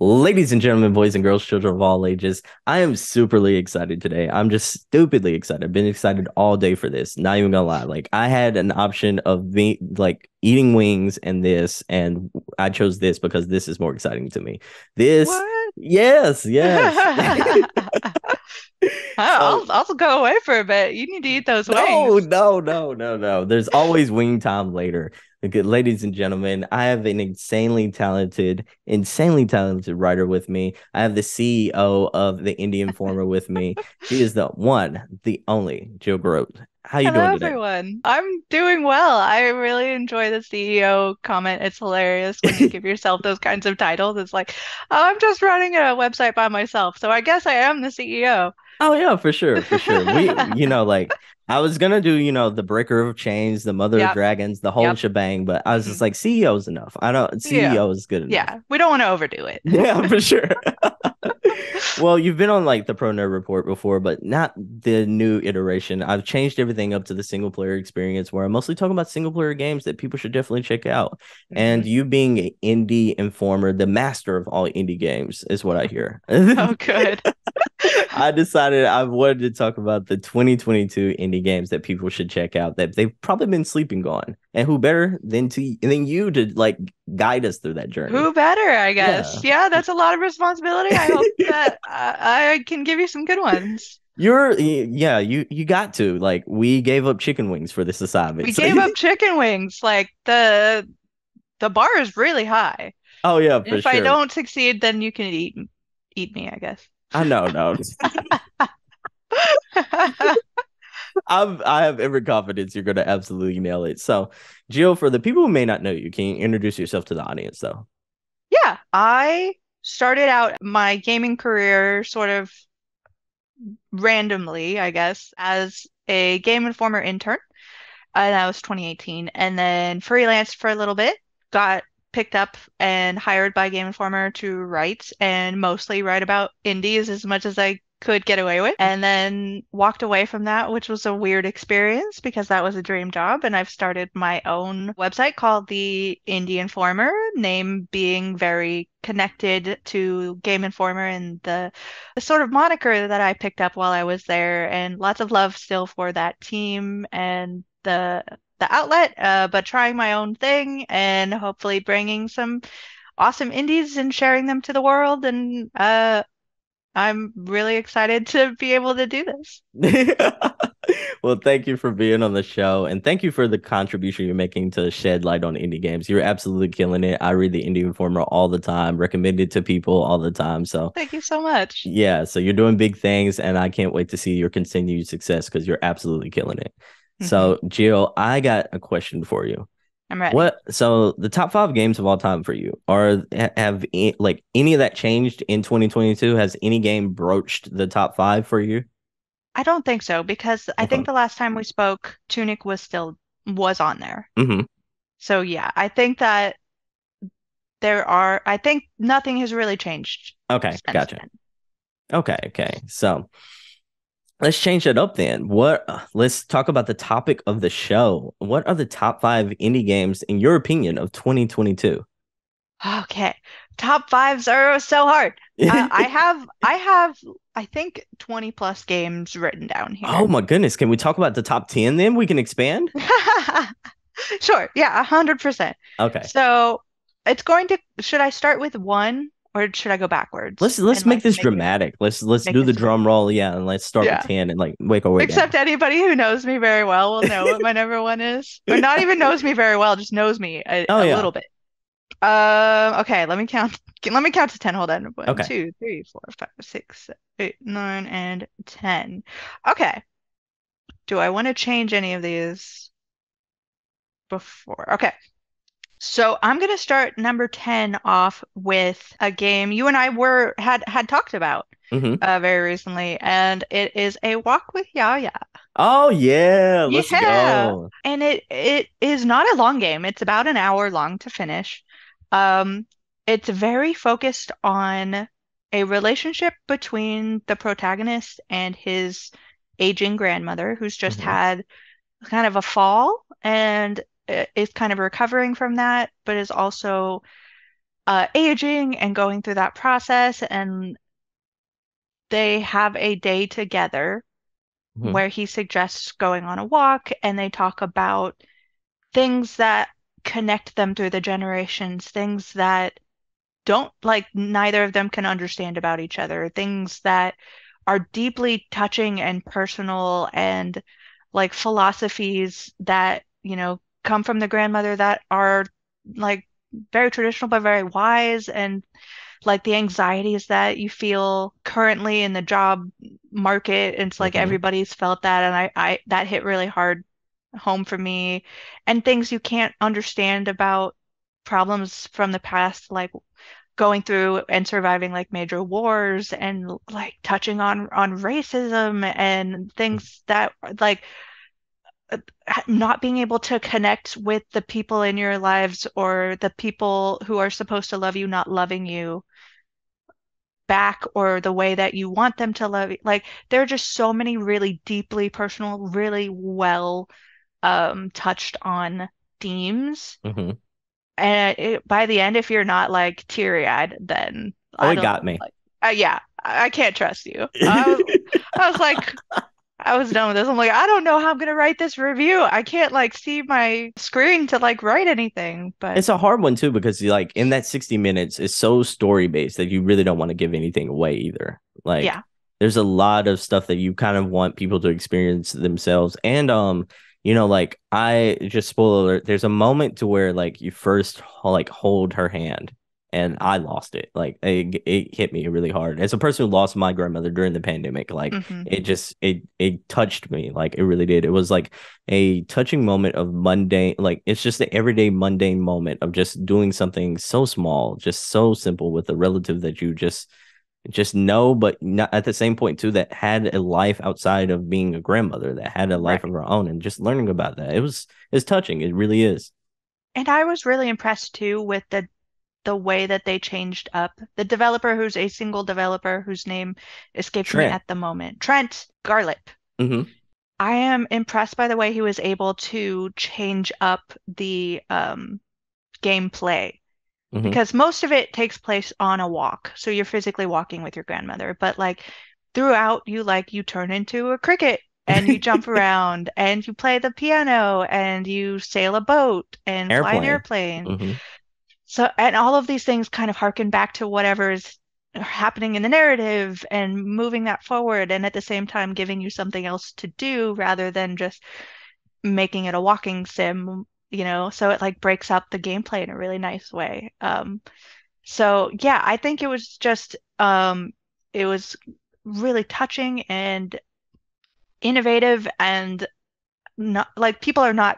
Ladies and gentlemen, boys and girls, children of all ages, I am superly excited today. I'm just stupidly excited. I've been excited all day for this. Not even gonna lie. Like I had an option of me like eating wings and this, and I chose this because this is more exciting to me. This, What? yes, yes. So I'll go away for a bit. You need to eat those no, wings. no, no, no, no. There's always wing time later. Okay, ladies and gentlemen, I have an insanely talented writer with me. I have the CEO of the Indian Informer with me. She is the one, the only Jill Grodt. How you doing Hello, today? everyone. I'm doing well. I really enjoy the CEO comment. It's hilarious when you give yourself those kinds of titles. It's like, oh, I'm just running a website by myself, so I guess I am the CEO. Oh yeah, for sure, for sure. Like I was gonna do, the breaker of chains, the mother of Yep, dragons, the whole yep. shebang, but I was just hmm like, CEO is enough. I don't Yeah, CEO is good enough. yeah. We don't want to overdo it. Yeah, for sure. Well, you've been on like the Pro Nerd Report before, but not the new iteration. I've changed everything up to the single player experience where I'm mostly talking about single player games that people should definitely check out. And hmm you being an indie informer, the master of all indie games, is what I hear. Oh, good. I decided I wanted to talk about the 2022 indie games that people should check out that they've probably been sleeping on. And who better than you to like guide us through that journey? Who better, I Yeah. guess. Yeah, that's a lot of responsibility. I hope that I can give you some good ones. Yeah, you got to. Like we gave up chicken wings for this assignment. We So gave up chicken wings. Like the bar is really high. oh yeah, for If I sure. don't succeed, then you can eat me, I guess. I know, no. I have every confidence you're gonna absolutely nail it. So, Jill, for the people who may not know you, can you introduce yourself to the audience though? Yeah, I started out my gaming career sort of randomly, I guess, as a Game Informer intern. And that was 2018. And then freelanced for a little bit, got picked up and hired by Game Informer to write and mostly write about indies as much as I could get away with. And then walked away from that, which was a weird experience because that was a dream job. And I've started my own website called the Indie Informer, name being very connected to Game Informer and the sort of moniker that I picked up while I was there. And lots of love still for that team and the outlet, but trying my own thing and hopefully bringing some awesome indies and sharing them to the world. And I'm really excited to be able to do this. Well, thank you for being on the show and thank you for the contribution you're making to shed light on indie games. You're absolutely killing it. I read the Indie Informer all the time, recommend it to people all the time. So, Thank you so much. yeah, so you're doing big things and I can't wait to see your continued success because you're absolutely killing it. hmm So, Jill, I got a question for you. I'm ready. What so the top five games of all time for you are have like any of that changed in 2022? Has any game broached the top five for you? I don't think so because I Okay. think the last time we spoke, Tunic was on there. hmm So yeah, I think nothing has really changed Okay, since gotcha. then. Okay, okay. So let's change it up then. Let's talk about the topic of the show. What are the top five indie games in your opinion of 2022? Okay. Top fives are so hard. I think 20 plus games written down Oh here. my goodness. Can we talk about the top 10 then? We can expand? Sure. Yeah, 100%. Okay. So should I start with one or should I go Let's backwards let's and make like this dramatic. Let's make do the this drum crazy? roll, yeah, and let's start with Yeah. 10 and like wake our way down. Except anybody who knows me very well will know what my number one is. Or not even knows me very well, just knows me Oh a yeah. little bit. Okay, let me count. Let me count to 10. Hold on. One, Okay. 2, 3, 4, 5, 6, 7, 8, 9, and 10. Okay. Do I want to change any of these before? Okay. So I'm gonna start number 10 off with a game you and I were had talked about hmm very recently, and it is a walk with Yaya. Oh yeah, let's Yeah. go. And it is not a long game. It's about an hour long to finish. Um, it's very focused on a relationship between the protagonist and his aging grandmother, who's just hmm had kind of a fall and is kind of recovering from that, but is also aging and going through that process. And they have a day together Hmm. where he suggests going on a walk and they talk about things that connect them through the generations, things that don't like neither of them can understand about each other, things that are deeply touching and personal and like philosophies that, come from the grandmother that are like very traditional but very wise and like the anxieties that you feel currently in the job market. It's like Hmm. everybody's felt that and I that hit really hard home for me and things you can't understand about problems from the past like going through and surviving like major wars and like touching on racism and things that like uh, not being able to connect with the people in your lives or the people who are supposed to love you not loving you back or the way that you want them to love you. Like there are just so many really deeply personal, really well touched on themes. Hmm. And by the end, if you're not like teary-eyed, then Oh, I it got don't me. like. Yeah, I can't trust you. I was like, I was done with this. I'm like, I don't know how I'm gonna write this review. I can't like see my screen to like write anything. But It's a hard one too because like in that 60 minutes it's so story based that you really don't want to give anything away either. Like yeah. there's a lot of stuff that you kind of want people to experience themselves. And like I just spoiler alert, there's a moment to where like you first like hold her hand and I lost it. Like it hit me really hard. As a person who lost my grandmother during the pandemic, like Hmm. it touched me. Like it really did. It was like a touching moment of mundane, like it's just the everyday mundane moment of just doing something so small, just so simple with a relative that you just know, but not at the same point too, that had a life outside of being a grandmother, that had a life of Right. her own, and just learning about that. It's touching. It really is. And I was really impressed too with the way that they changed up the developer who's a single developer whose name escapes me Trent. at the moment. Trent Garlip. Mm-hmm. I am impressed by the way he was able to change up the gameplay Mm-hmm. because most of it takes place on a walk. So you're physically walking with your grandmother, but like throughout you turn into a cricket and you jump around and you play the piano and you sail a boat and fly an Airplane. airplane. Mm-hmm. So, and all of these things kind of harken back to whatever is happening in the narrative and moving that forward, and at the same time giving you something else to do rather than just making it a walking sim, so it like breaks up the gameplay in a really nice way. So yeah, I think it was really touching and innovative and not like people are not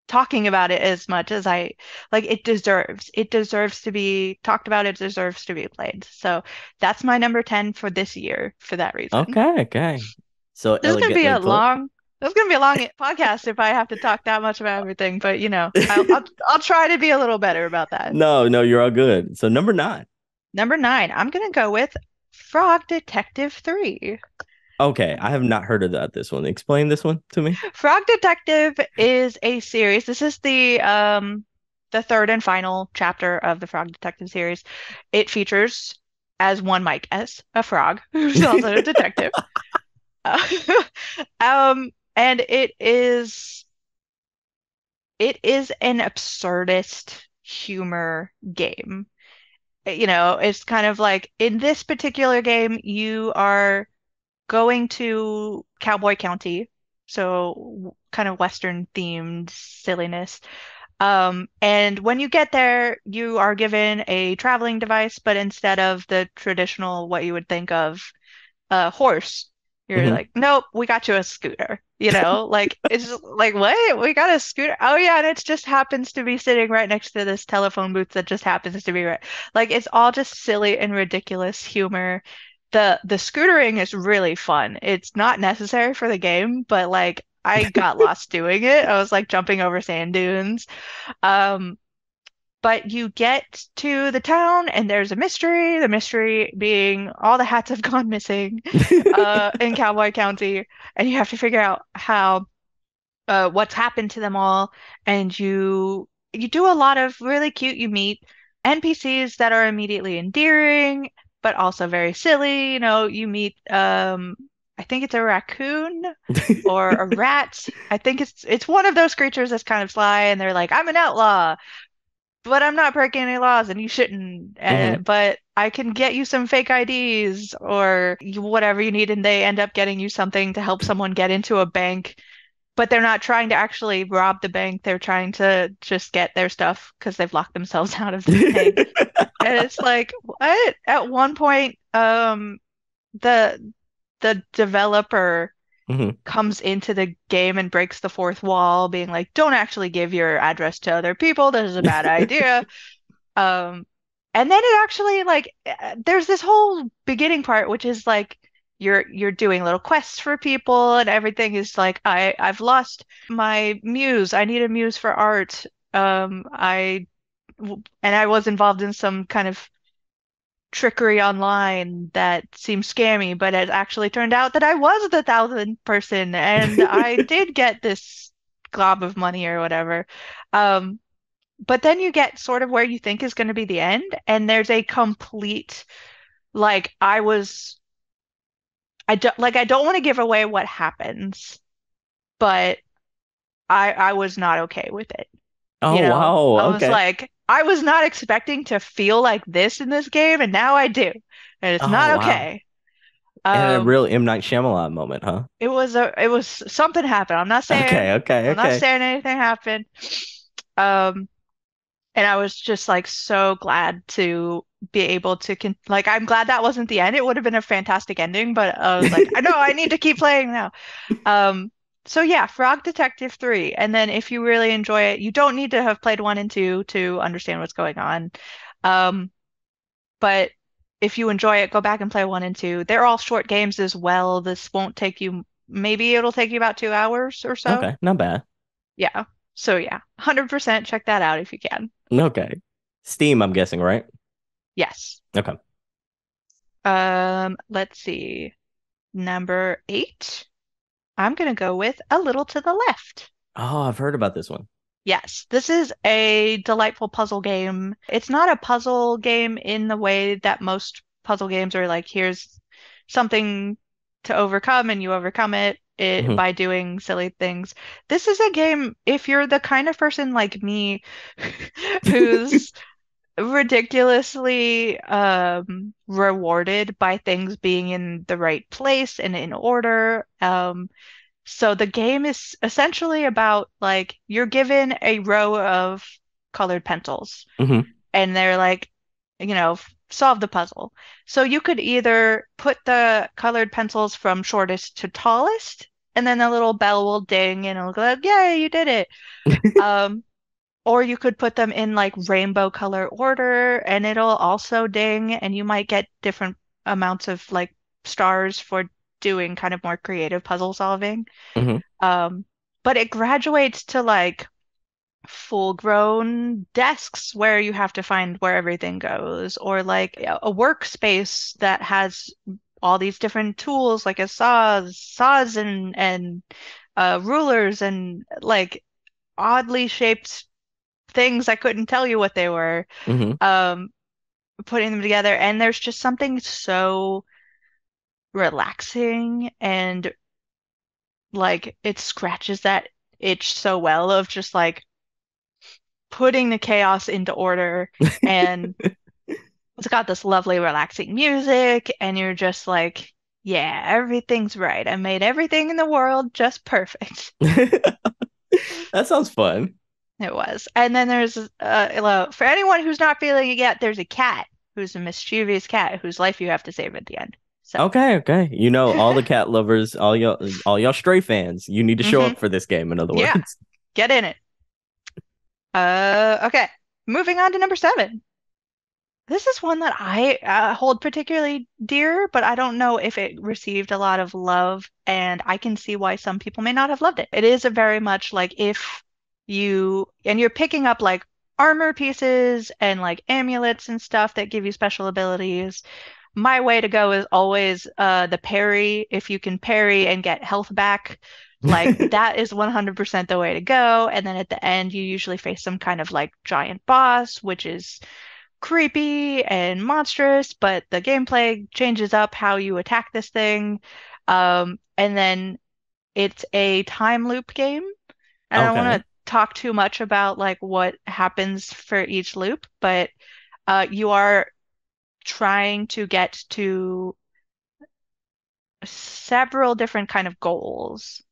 talking about it as much as I like it deserves. It deserves to be talked about, it deserves to be played. So that's my number 10 for this year for that reason. Okay, okay. So This is gonna be elegantly a put. long this is gonna be a long podcast if I have to talk that much about everything, but I'll try to be a little better about that. No, no, you're all good. So number nine. Number 9, I'm gonna go with Frog Detective 3. Okay, I have not heard about this one. Explain this one to me. Frog Detective is a series. This is the third and final chapter of the Frog Detective series. It features, as one might guess, a frog who's also a detective. Uh, and it is an absurdist humor game. It's kind of like in this particular game, you are going to Cowboy County, so kind of Western themed silliness. And when you get there, you are given a traveling device, but instead of the traditional, what you would think of a horse, you're Hmm. like, nope, we got you a scooter. Like it's just like, what? We got a scooter. Oh yeah, and it just happens to be sitting right next to this telephone booth that just happens to be right. Like it's all just silly and ridiculous humor. The scootering is really fun. It's not necessary for the game, but like I got lost doing it. I was like jumping over sand dunes. Um, but you get to the town and there's a mystery. The mystery being all the hats have gone missing in Cowboy County, and you have to figure out how what's happened to them all. And you do a lot of really cute. You meet NPCs that are immediately endearing, but also very silly. You know, you meet I think it's a raccoon or a rat. I think it's one of those creatures that's kind of sly and they're like, I'm an outlaw, but I'm not breaking any laws and you shouldn't. Hmm. But I can get you some fake IDs or whatever you need, and they end up getting you something to help someone get into a bank, but they're not trying to actually rob the bank. They're trying to just get their stuff because they've locked themselves out of the bank. And it's like, what? At one point, the developer Hmm. comes into the game and breaks the fourth wall, being like, "Don't actually give your address to other people. This is a bad idea." Um, and then it actually like there's this whole beginning part, which is like you're doing little quests for people, and everything is like, I've lost my muse. I need a muse for art. And I was involved in some kind of trickery online that seemed scammy, but it actually turned out that I was the 1,000th person and I did get this glob of money or whatever. Um, but then you get sort of where you think is going to be the end, and there's a complete like I don't want to give away what happens, but I was not okay with it. You Oh know, wow. I was Okay. like, I was not expecting to feel like this in this game, and now I do, and it's Oh not wow. okay. And a Um, real M. Night Shyamalan moment, huh? it was something happened. Okay, okay, I'm not okay. saying anything happened. Um, and I was just like so glad to be able to like I'm glad that wasn't the end. It would have been a fantastic ending, but I was like, I know I need to keep playing now. Um, so yeah, Frog Detective 3. And then if you really enjoy it, you don't need to have played 1 and 2 to understand what's going on. Um, but if you enjoy it, go back and play 1 and 2. They're all short games as well. This won't take you, maybe it'll take you about 2 hours or so. Okay, not bad. Yeah. So yeah, 100% check that out if you can. Okay. Steam, I'm guessing, right? Yes. Okay. Let's see. Number 8. I'm gonna go with A Little to the Left. Oh, I've heard about this one. Yes, this is a delightful puzzle game. It's not a puzzle game in the way that most puzzle games are like, here's something to overcome and you overcome it Hmm. by doing silly things. This is a game, if you're the kind of person like me who's ridiculously rewarded by things being in the right place and in order. So the game is essentially about like you're given a row of colored pencils Hmm. and they're like, solve the puzzle. So you could either put the colored pencils from shortest to tallest, and then a little bell will ding and it'll go, like, yay, you did it. Um, or you could put them in like rainbow color order and it'll also ding, and you might get different amounts of like stars for doing kind of more creative puzzle solving. Hmm. Um, but it graduates to like full-grown desks where you have to find where everything goes, or like a workspace that has all these different tools, like a saws and rulers and like oddly shaped things. I couldn't tell you what they were. Hmm. Um, Putting them together, and there's just something so relaxing and like it scratches that itch so well of just like putting the chaos into order, and it's got this lovely relaxing music and you're just like, yeah, everything's right. I made everything in the world just perfect. That sounds fun. It was. And then there's well, for anyone who's not feeling it yet, there's a cat who's a mischievous cat whose life you have to save at the end. So, Okay, okay. You know, all the cat lovers, all y'all stray fans, you need to show hmm up for this game, in other yeah, words. get in it. Okay. Moving on to number 7. This is one that I hold particularly dear, but I don't know if it received a lot of love, and I can see why some people may not have loved it. It is a very much like if you're picking up like armor pieces and like amulets and stuff that give you special abilities. My way to go is always the parry. If you can parry and get health back, like that is 100% the way to go. And then at the end, you usually face some kind of like giant boss, which is creepy and monstrous, but the gameplay changes up how you attack this thing. And then it's a time loop game. And I don't want Okay. to talk too much about like what happens for each loop, but you are trying to get to several different kind of goals.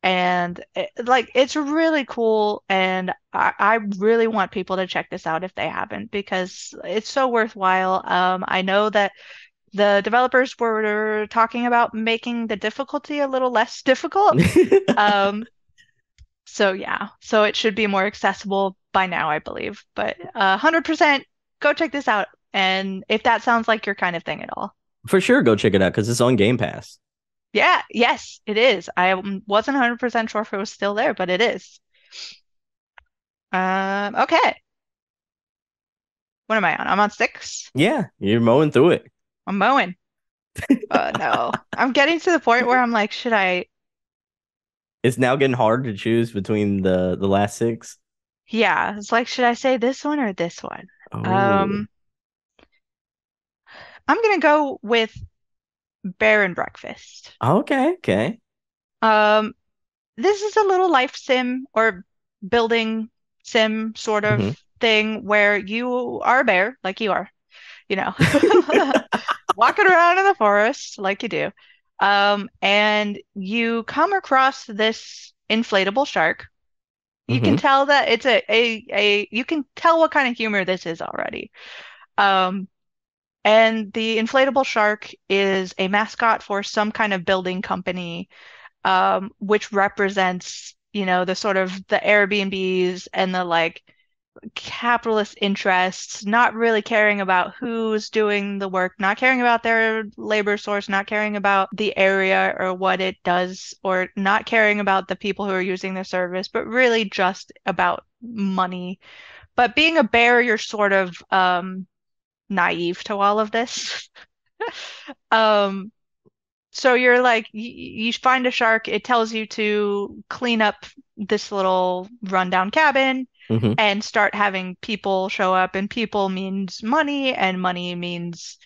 And like it's really cool, and I really want people to check this out if they haven't because it's so worthwhile. I know that the developers were talking about making the difficulty a little less difficult. Um, so yeah, so it should be more accessible by now, I believe. But 100% go check this out. And if that sounds like your kind of thing at all. For sure, go check it out because it's on Game Pass. Yeah, yes, it is. I wasn't 100% sure if it was still there, but it is. Okay. What am I on? I'm on six. Yeah, you're mowing through it. I'm mowing. No. I'm getting to the point where I'm like, should I? It's now getting hard to choose between the last six. Yeah, it's like, should I say this one or this one? Oh, Um, I'm gonna go with Bear and Breakfast. okay, okay. Um, this is a little life sim or building sim sort of Hmm. thing where you are a bear, like you are, you know, walking around in the forest like you do. And you come across this inflatable shark. You can Hmm. tell that it's you can tell what kind of humor this is already. Um, and the inflatable shark is a mascot for some kind of building company, which represents, the sort of the Airbnbs and the like capitalist interests, not really caring about who's doing the work, not caring about their labor source, not caring about the area or what it does, or not caring about the people who are using the service, but really just about money. But being a bear, you're sort of naive to all of this. Um, so you're like, you find a shark, it tells you to clean up this little rundown cabin Hmm. and start having people show up, and people means money, and money means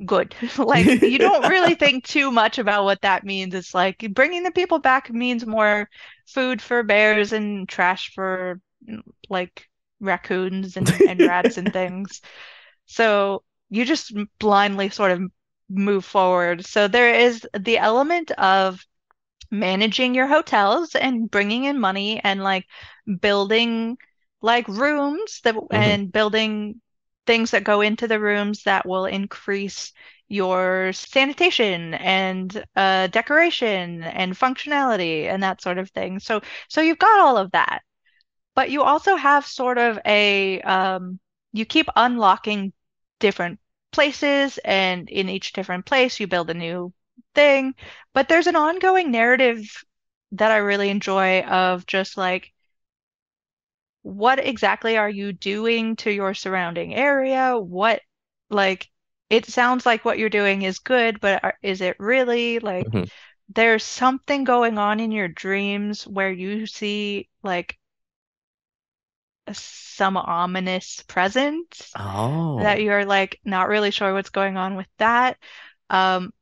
good. Like, you don't really think too much about what that means. It's like bringing the people back means more food for bears and trash for like raccoons and rats and things. So you just blindly sort of move forward. So there is the element of managing your hotels and bringing in money and like building like rooms that Hmm. and building things that go into the rooms that will increase your sanitation and decoration and functionality and that sort of thing. So you've got all of that. But you also have sort of you keep unlocking different places, and in each different place, you build a new thing. But there's an ongoing narrative that I really enjoy of just like, what exactly are you doing to your surrounding area? Like, it sounds like what you're doing is good, but is it really? Like, Hmm. there's something going on in your dreams where you see like some ominous presence that Oh. you're like not really sure what's going on with that.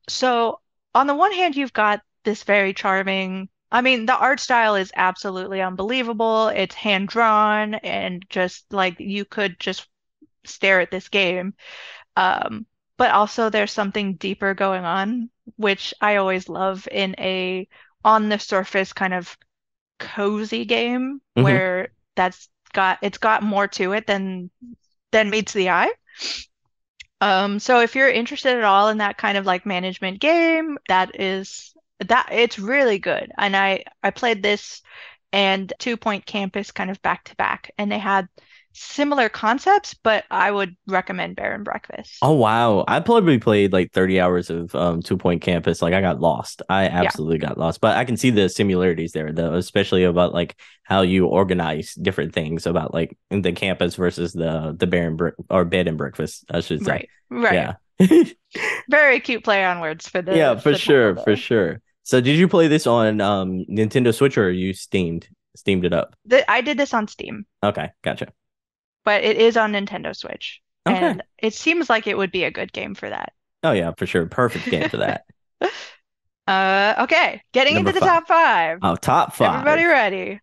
So on the one hand, you've got this very charming, I mean, the art style is absolutely unbelievable. It's hand drawn and just like you could just stare at this game. Um, but also there's something deeper going on, which I always love in a on the surface kind of cozy game Hmm. where it's got more to it than meets the eye. So if you're interested at all in that kind of like management game, that it's really good. And I played this and Two Point Campus kind of back to back, and they had similar concepts, but I would recommend Bear and Oh Breakfast. wow. I probably played like 30 hours of 2 Point Campus. Like I got lost. I Yeah, absolutely got lost. But I can see the similarities there though, especially about like how you organize different things about like in the campus versus the bear and brick or bed and breakfast, I should say. right, right. Yeah. Very cute play on words for Yeah, for the title sure, for there. sure. So did you play this on Nintendo Switch or you steamed it up? I did this on Steam. Okay, gotcha. but it is on Nintendo Switch, Okay. and it seems like it would be a good game for that. Oh yeah, for sure. Perfect game for that. Okay, getting Number into the five. top five. Oh, top Everybody five. ready?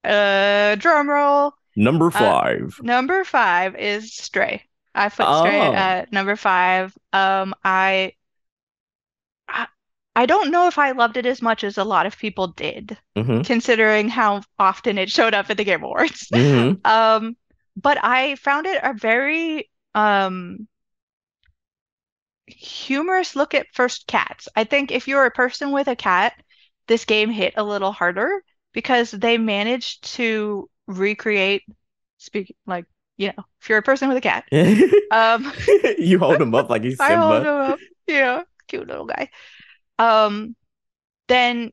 Drum roll. Number Uh, five. Number five is Stray. I put Stray Oh. at number five. I I don't know if I loved it as much as a lot of people did, Mm-hmm. considering how often it showed up at the Game Awards. Mm-hmm. Um, but I found it a very humorous look at first cats. I think if you're a person with a cat, this game hit a little harder because they managed to recreate speak like, if you're a person with a cat. Um, You hold him up like he's I hold Simba. him up. Cute little guy. Um, then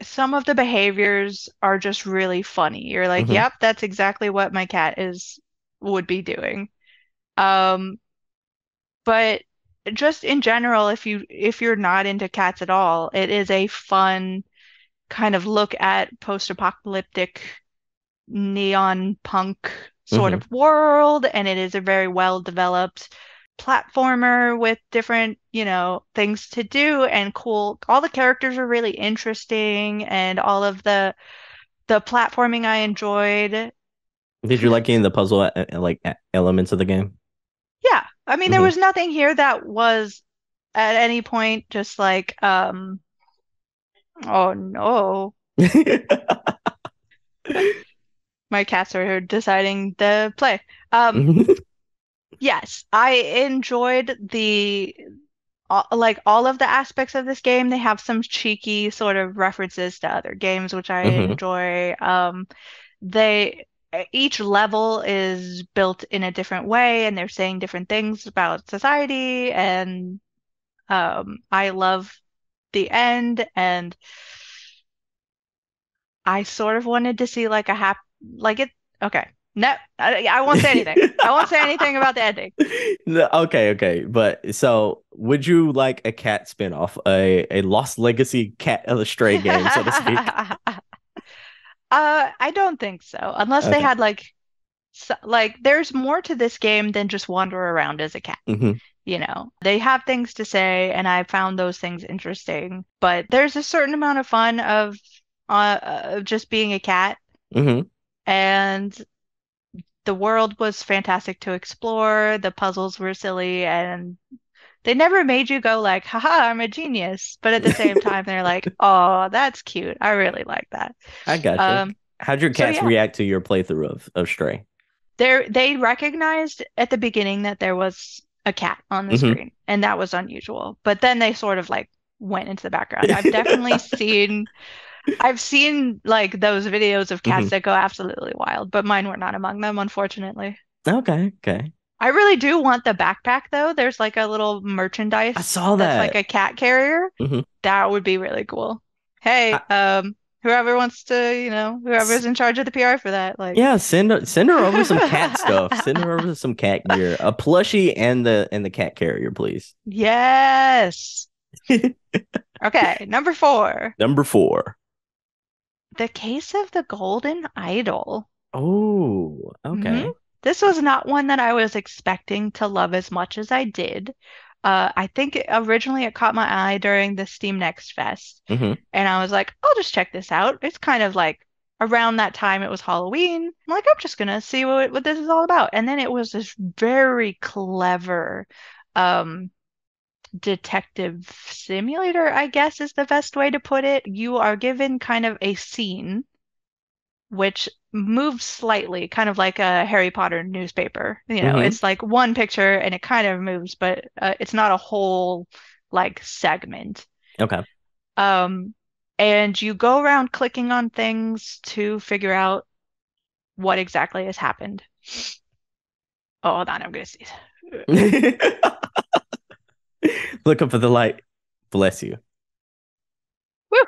some of the behaviors are just really funny. You're like, Mm-hmm. yep, that's exactly what my cat is would be doing. Um, but just in general, if you're not into cats at all, it is a fun kind of look at post-apocalyptic neon punk sort Mm-hmm. of world, and it is a very well developed platformer with different, things to do and cool. All the characters are really interesting, and all of the platforming I enjoyed. Did you like any of the puzzle elements of the game? Yeah, I mean there Mm-hmm. was nothing here that was at any point just like, oh no, my cats are deciding to play. Um, yes, I enjoyed like all of the aspects of this game. They have some cheeky sort of references to other games, which I Mm-hmm. enjoy. They Each level is built in a different way, and they're saying different things about society, and I love the end, and I sort of wanted to see like a like it. Okay, no, I won't say anything. I won't say anything about the ending. Okay, okay. But so would you like a cat spinoff, a Lost Legacy cat stray game, so to speak? I don't think so, unless they Okay. had like like there's more to this game than just wander around as a cat. Mm-hmm. They have things to say, and I found those things interesting. But there's a certain amount of fun of just being a cat, Mm-hmm. and the world was fantastic to explore. The puzzles were silly, and they never made you go like, haha, I'm a genius. But at the same time, they're like, oh, that's cute. I really like that. I gotcha. Um, How'd your so cats yeah, react to your playthrough of Stray? they recognized at the beginning that there was a cat on the Mm-hmm. screen, and that was unusual. But then they sort of like went into the background. I've seen like those videos of cats Mm-hmm. that go absolutely wild, but mine were not among them, unfortunately. Okay, okay. I really do want the backpack though. There's like a little I merchandise saw that's like that. a cat carrier. Mm-hmm. That would be really cool. I, Hey, whoever wants to, s- whoever's in charge of the PR for that, like yeah, send her over some cat stuff. Send her over some cat gear, a plushie and the cat carrier, please. Yes. Okay, number four. Number four. The Case of the Golden Idol. Oh, hmm okay. This was not one that I was expecting to love as much as I did. I think originally it caught my eye during the Steam Next Fest, Mm-hmm. and I was like, I'll just check this out. It's kind of like around that time it was Halloween. I'm like, I'm just gonna see what this is all about. And then it was this very clever um detective simulator, I guess is the best way to put it. You are given kind of a scene which moves slightly, kind of like a Harry Potter newspaper. Mm-hmm. It's like one picture and it kind of moves, but it's not a whole like segment. Okay. Um, and you go around clicking on things to figure out what exactly has happened. Oh, hold on, I'm gonna see. Looking for the light. Bless you. Woo!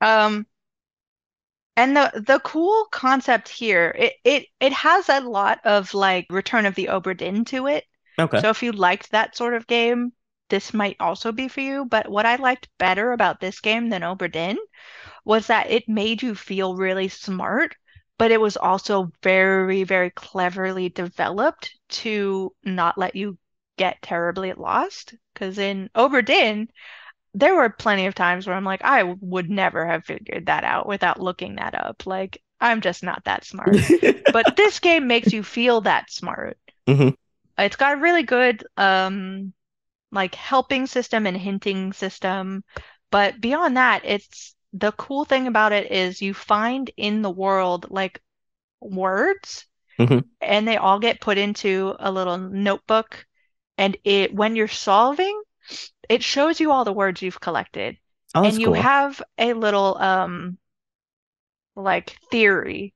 Um, And the cool concept here, it has a lot of like Return of the Obra Dinn to it. Okay. So if you liked that sort of game, this might also be for you. But what I liked better about this game than Obra Dinn was that it made you feel really smart, but it was also very, very cleverly developed to not let you get terribly lost. Because in Oberdin, there were plenty of times where I'm like, I would never have figured that out without looking that up. Like, I'm just not that smart. But this game makes you feel that smart. Hmm. It's got a really good like helping system and hinting system. But beyond that, it's the cool thing about it is you find in the world like words Hmm. and they all get put into a little notebook. And it when you're solving, it shows you all the words you've collected. Oh, that's And you cool. have a little like theory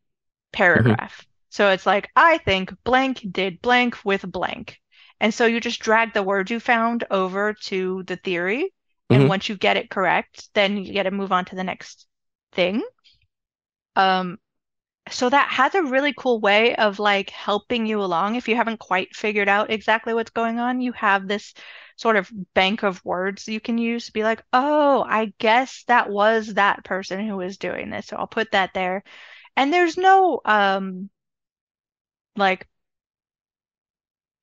Hmm. paragraph. So it's like, I think blank did blank with blank. And so you just drag the word you found over to the theory. And Hmm. once you get it correct, then you get to move on to the next thing. Um, so that has a really cool way of like helping you along. If you haven't quite figured out exactly what's going on, you have this sort of bank of words you can use to be like, oh, I guess that was that person who was doing this. So I'll put that there. And there's no like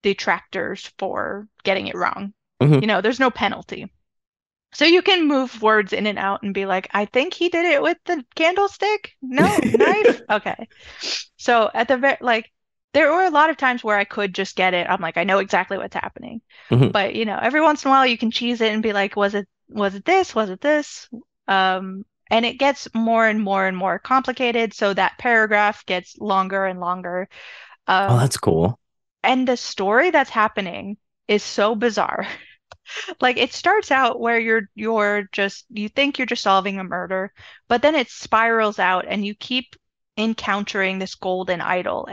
detractors for getting it wrong. Hmm. There's no penalty. So you can move words in and out and be like, I think he did it with the candlestick. No, knife. Okay. So at the very like there were a lot of times where I could just get it. I'm like, I know exactly what's happening. Hmm. But every once in a while you can cheese it and be like, was it this? Was it this? And it gets more and more and more complicated, so that paragraph gets longer and longer. Oh, Um, that's cool. and the story that's happening is so bizarre. Like it starts out where you think you're just solving a murder, but then it spirals out and you keep encountering this golden idol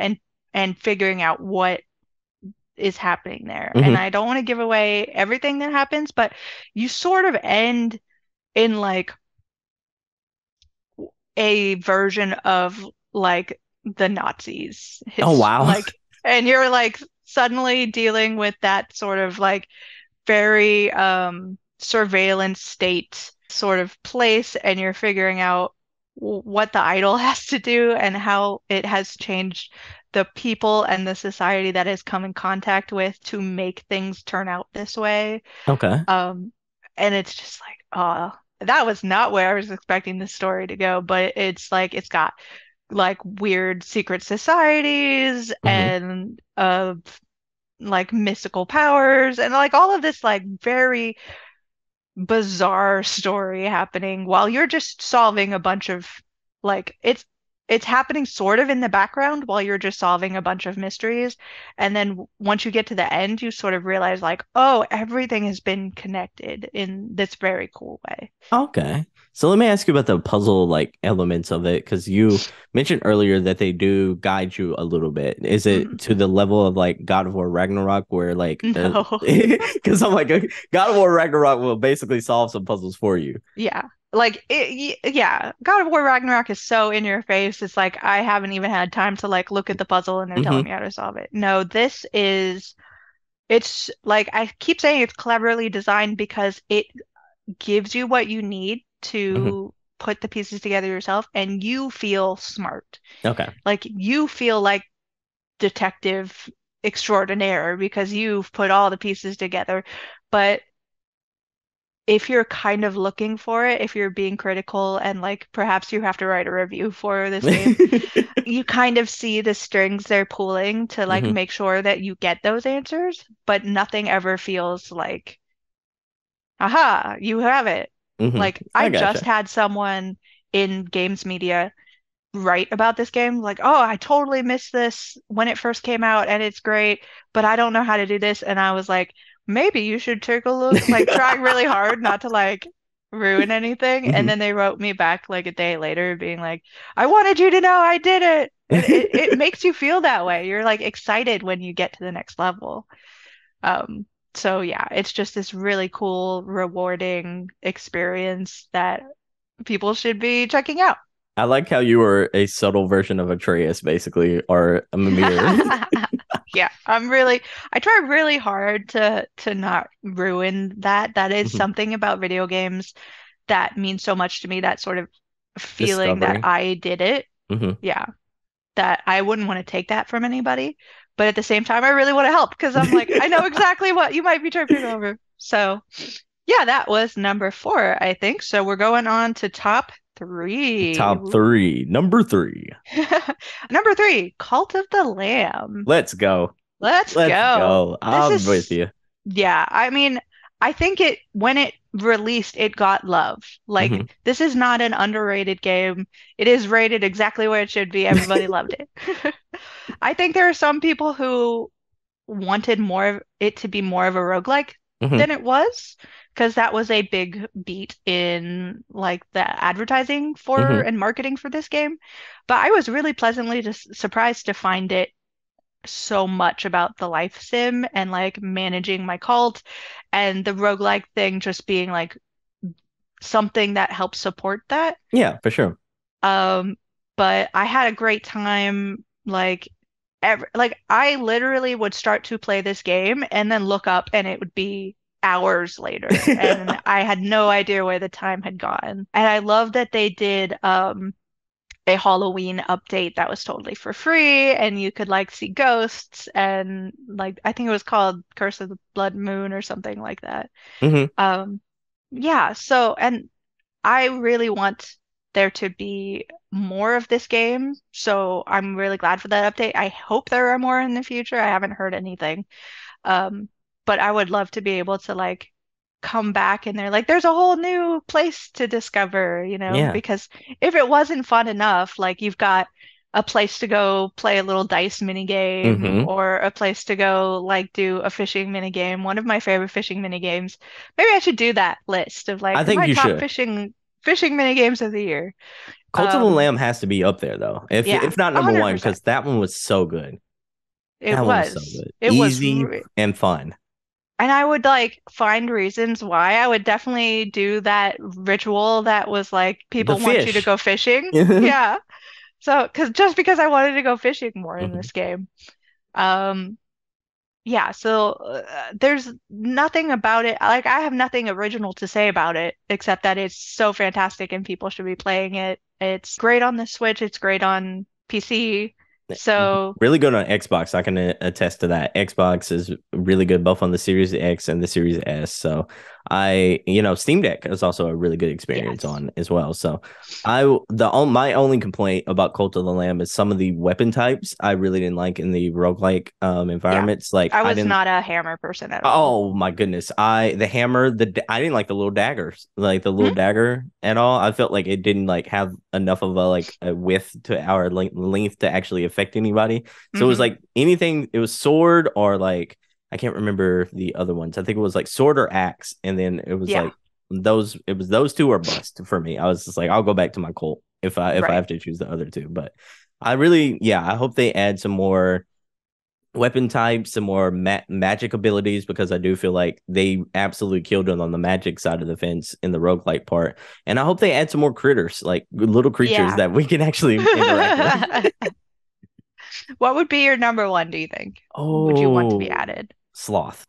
and figuring out what is happening there. And Hmm. I don't want to give away everything that happens, but you sort of end in like a version of like the Nazis. Oh, It's wow. like and you're like suddenly dealing with that sort of like very surveillance state sort of place, and you're figuring out what the idol has to do and how it has changed the people and the society that has come in contact with to make things turn out this way. Okay. Um, and it's just like, oh, that was not where I was expecting this story to go, but it's like it's got like weird secret societies Hmm. and like mystical powers and like all of this like very bizarre story happening while you're just solving a bunch of like it's happening sort of in the background while you're just solving a bunch of mysteries, and then once you get to the end you sort of realize like, oh, everything has been connected in this very cool way. Okay. So let me ask you about the puzzle like elements of it, because you mentioned earlier that they do guide you a little bit. Is it Mhm. to the level of like God of War Ragnarok where like No. because I'm like God of War Ragnarok will basically solve some puzzles for you. Yeah. Like yeah, God of War Ragnarok is so in your face. It's like I haven't even had time to like look at the puzzle and they're telling Hmm. me how to solve it. No, this is it's like I keep saying it's cleverly designed because it gives you what you need Hmm. to put the pieces together yourself and you feel smart. Okay. Like you feel like detective extraordinaire because you've put all the pieces together. But if you're kind of looking for it, if you're being critical and like perhaps you have to write a review for this game, you kind of see the strings they're pulling to like Hmm. make sure that you get those answers, but nothing ever feels like, aha, you have it. Hmm. Like I I just gotcha. had someone in games media write about this game, like, oh, I totally missed this when it first came out and it's great, but I don't know how to do this. And I was like, maybe you should take a look, like trying really hard not to like ruin anything. And Hmm. then they wrote me back like a day later being like, I wanted you to know I did it. And it makes you feel that way. You're like excited when you get to the next level. Um, so yeah, it's just this really cool, rewarding experience that people should be checking out. I like how you were a subtle version of Atreus, basically, or a Mimir. Yeah, I try really hard to not ruin that. That is Mhm. something about video games that means so much to me, that sort of feeling that Discovery. I did it. Hmm. Yeah. that I wouldn't want to take that from anybody. But at the same time, I really want to help because I'm like, I know exactly what you might be tripping over. So yeah, that was number four, I think. So we're going on to top three. Top Ooh. three. Number three. Number three, Cult of the Lamb. Let's go. Let's Let's go. go. This I'm with is, you. yeah, I mean, I think when it released, it got love. Hmm. Like, this is not an underrated game. It is rated exactly where it should be. Everybody loved it. I think there are some people who wanted more of it to be more of a roguelike Hmm. than it was, because that was a big beat in like the advertising for Hmm. and marketing for this game. But I was really pleasantly just surprised to find it so much about the life sim and like managing my cult and the roguelike thing just being like something that helps support that. Yeah, for sure. Um, but I had a great time like I literally would start to play this game and then look up and it would be hours later and I had no idea where the time had gone. And I love that they did a Halloween update that was totally for free and you could like see ghosts and like I think it was called Curse of the Blood Moon or something like that. Hmm. Um yeah, so and I really want there to be more of this game, so I'm really glad for that update. I hope there are more in the future. I haven't heard anything. Um, but I would love to be able to like come back and they're like, there's a whole new place to discover, Yeah. because if it wasn't fun enough, like you've got a place to go play a little dice mini game Hmm. or a place to go like do a fishing mini game. One of my favorite fishing mini games. Maybe I should do that list of I like think my you top should. fishing mini games of the year. Cult of the Um, Lamb has to be up there though. yeah, If not number one, 100%. because that one was so good. It That one was so was. good. It was Easy and fun. And I would like find reasons why. I would definitely do that ritual that was like The people want you to fish. go fishing. Hmm. Yeah. So, because I wanted to go fishing more in this game. Um, yeah, so there's nothing about it. Like I have nothing original to say about it except that it's so fantastic and people should be playing it. It's great on the Switch, it's great on PC. So, Really good on Xbox. I can attest to that. Xbox is really good both on the Series X and the Series S. So Steam Deck is also a really good experience yes. on as well. So my only complaint about Cult of the Lamb is some of the weapon types I really didn't like in the roguelike Yeah. environments. Like I I was didn't. not a hammer person at all. Oh my goodness. The hammer, I didn't like the little daggers, like the little Mhm. dagger at all. I felt like it didn't like have enough of a width to our length to actually affect anybody. So it was Mhm. like anything, it was sword or like I can't remember the other ones. I think it was like sword or axe, and then it was Yeah, like it was those two or bust for me. I was just like, I'll go back to my Colt if I right. have to choose the other two. But I hope they add some more weapon types, some more magic abilities, because I do feel like they absolutely killed it on the magic side of the fence in the roguelike part. And I hope they add some more critters, like little creatures Yeah. that we can actually interact with. What would be your number one, do you think? Would you want to be Oh, added? sloth.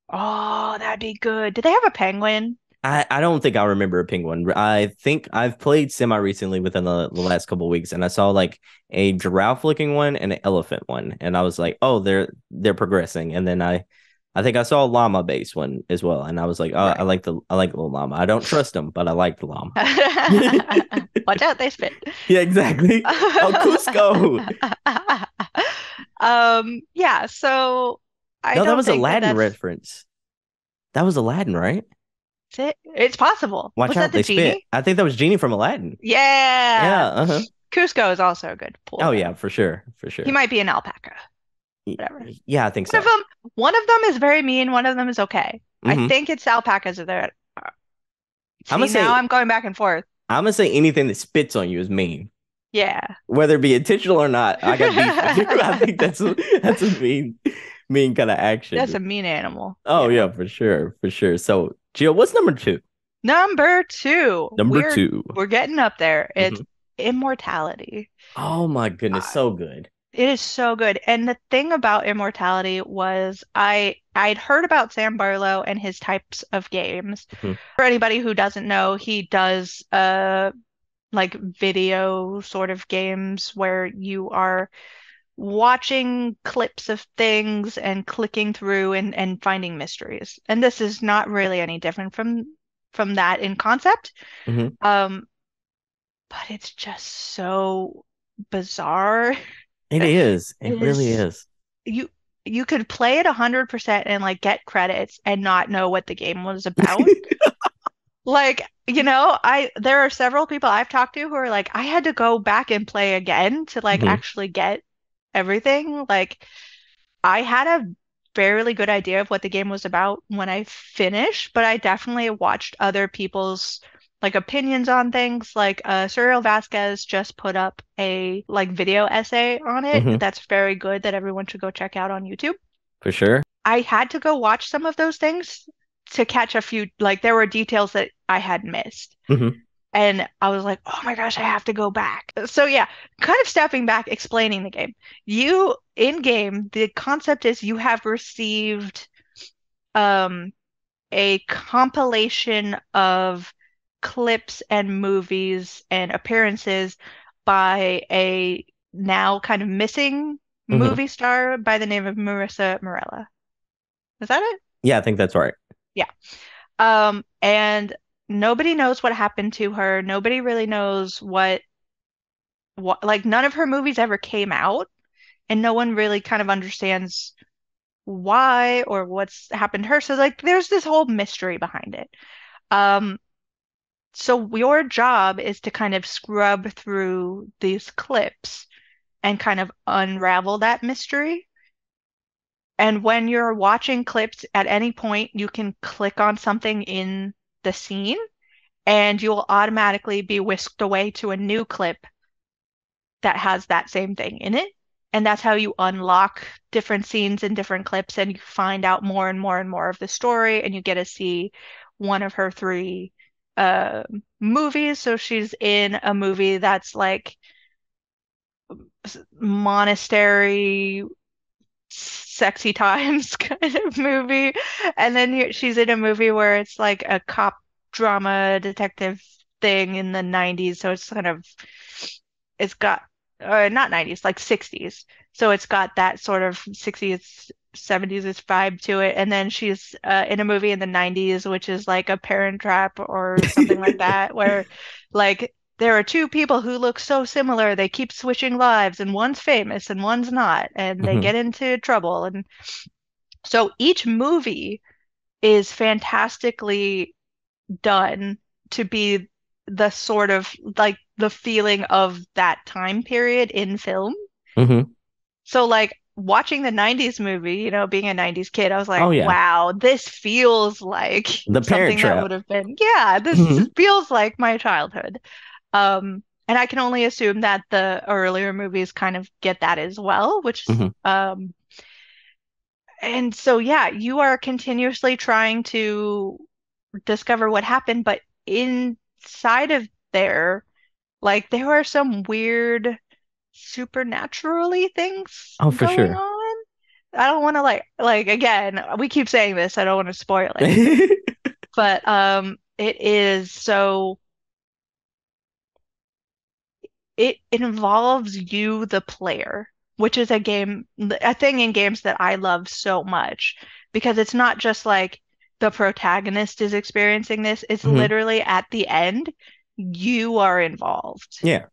Oh, that'd be good. Do they have a penguin? I don't think I remember a penguin. I think I've played semi recently within the last couple of weeks, and I saw like a giraffe looking one and an elephant one, and I was like, oh, they're progressing. And then I think I saw a llama base one as well, and I was like, oh, Right. I like the llama. I don't trust them, but I like the llama. Watch out, they spit. Yeah, exactly. Oh, Cusco. Yeah, so I No, that don't was think that Aladdin that's reference. That was Aladdin, right? it. It's possible. Watch Was that out, the they spit. genie? I think that was Genie from Aladdin. Yeah. Yeah. Uh-huh. Cusco is also a good pool Oh though. yeah, for sure, for He sure. might be an alpaca. Whatever. Yeah, I think One of so. them, one of them is very mean, one of them is okay. I Hmm. think it's alpacas are there. I'm gonna See, now say I'm going back and forth. I'm gonna say anything that spits on you is mean, Yeah, whether it be intentional or not. I got beef with you. I think that's a mean kind of that's action. a mean animal. Oh Yeah. yeah, for sure, for sure. So, Jill, what's number two? Number two, Number two. we're getting up there. It's Mhm. immortality. Oh my goodness, Uh, so good. it is so good. And the thing about immortality was I'd heard about Sam Barlow and his types of games. Mhm. For anybody who doesn't know, he does like video sort of games where you are watching clips of things and clicking through and finding mysteries. And this is not really any different from that in concept. Hmm. Um, but it's just so bizarre. It is. It It really is is. you you could play it 100% and like get credits and not know what the game was about. Like, I there are several people I've talked to who are like, I had to go back and play again to like Hmm. actually get everything. Like, I had a fairly good idea of what the game was about when I finished, but I definitely watched other people's like opinions on things. Like Serial Vasquez just put up a like video essay on it Hmm. that's very good that everyone should go check out on YouTube. For sure. I had to go watch some of those things to catch a few, like there were details that I had missed. Hmm. And I was like, oh my gosh, I have to go back. So yeah, kind of stepping back, explaining the game. You in game, the concept is you have received um a compilation of clips and movies and appearances by a now kind of missing Hmm. movie star by the name of Marissa Morella. Is that it? Yeah, I think that's right. Yeah. And nobody knows what happened to her. Nobody really knows what like none of her movies ever came out, and no one really kind of understands why or what's happened to her. So like there's this whole mystery behind it. Um, so your job is to kind of scrub through these clips and kind of unravel that mystery. And when you're watching clips at any point, you can click on something in the scene and you'll automatically be whisked away to a new clip that has that same thing in it. And that's how you unlock different scenes and different clips, and you find out more and more and more of the story, and you get to see one of her three uh, movies. So she's in a movie that's like monastery, sexy times kind of movie. And then she's in a movie where it's like a cop drama detective thing in the 90s. So it's kind of, it's got, not 90s, like 60s. So it's got that sort of 60s, 70s vibe to it. And then she's in a movie in the 90s, which is like a Parent Trap or something like that, where like there are two people who look so similar. They keep switching lives, and one's famous and one's not, and they Hmm. get into trouble. And so each movie is fantastically done to be the sort of like the feeling of that time period in film. Hmm. So like watching the 90s movie, being a 90s kid, I was like, Oh yeah. wow, this feels like The Parent something that Trap. would have been, yeah, this Hmm. feels like my childhood. And I can only assume that the earlier movies kind of get that as well, which Hmm. and so yeah, you are continuously trying to discover what happened, but inside of there, like there are some weird supernaturally things Oh, for going sure. on. I don't want to like again, we keep saying this, I don't want to spoil it. But it is so it involves you, the player, which is a thing in games that I love so much because it's not just like the protagonist is experiencing this, it's Hmm. literally at the end, you are involved. Yeah.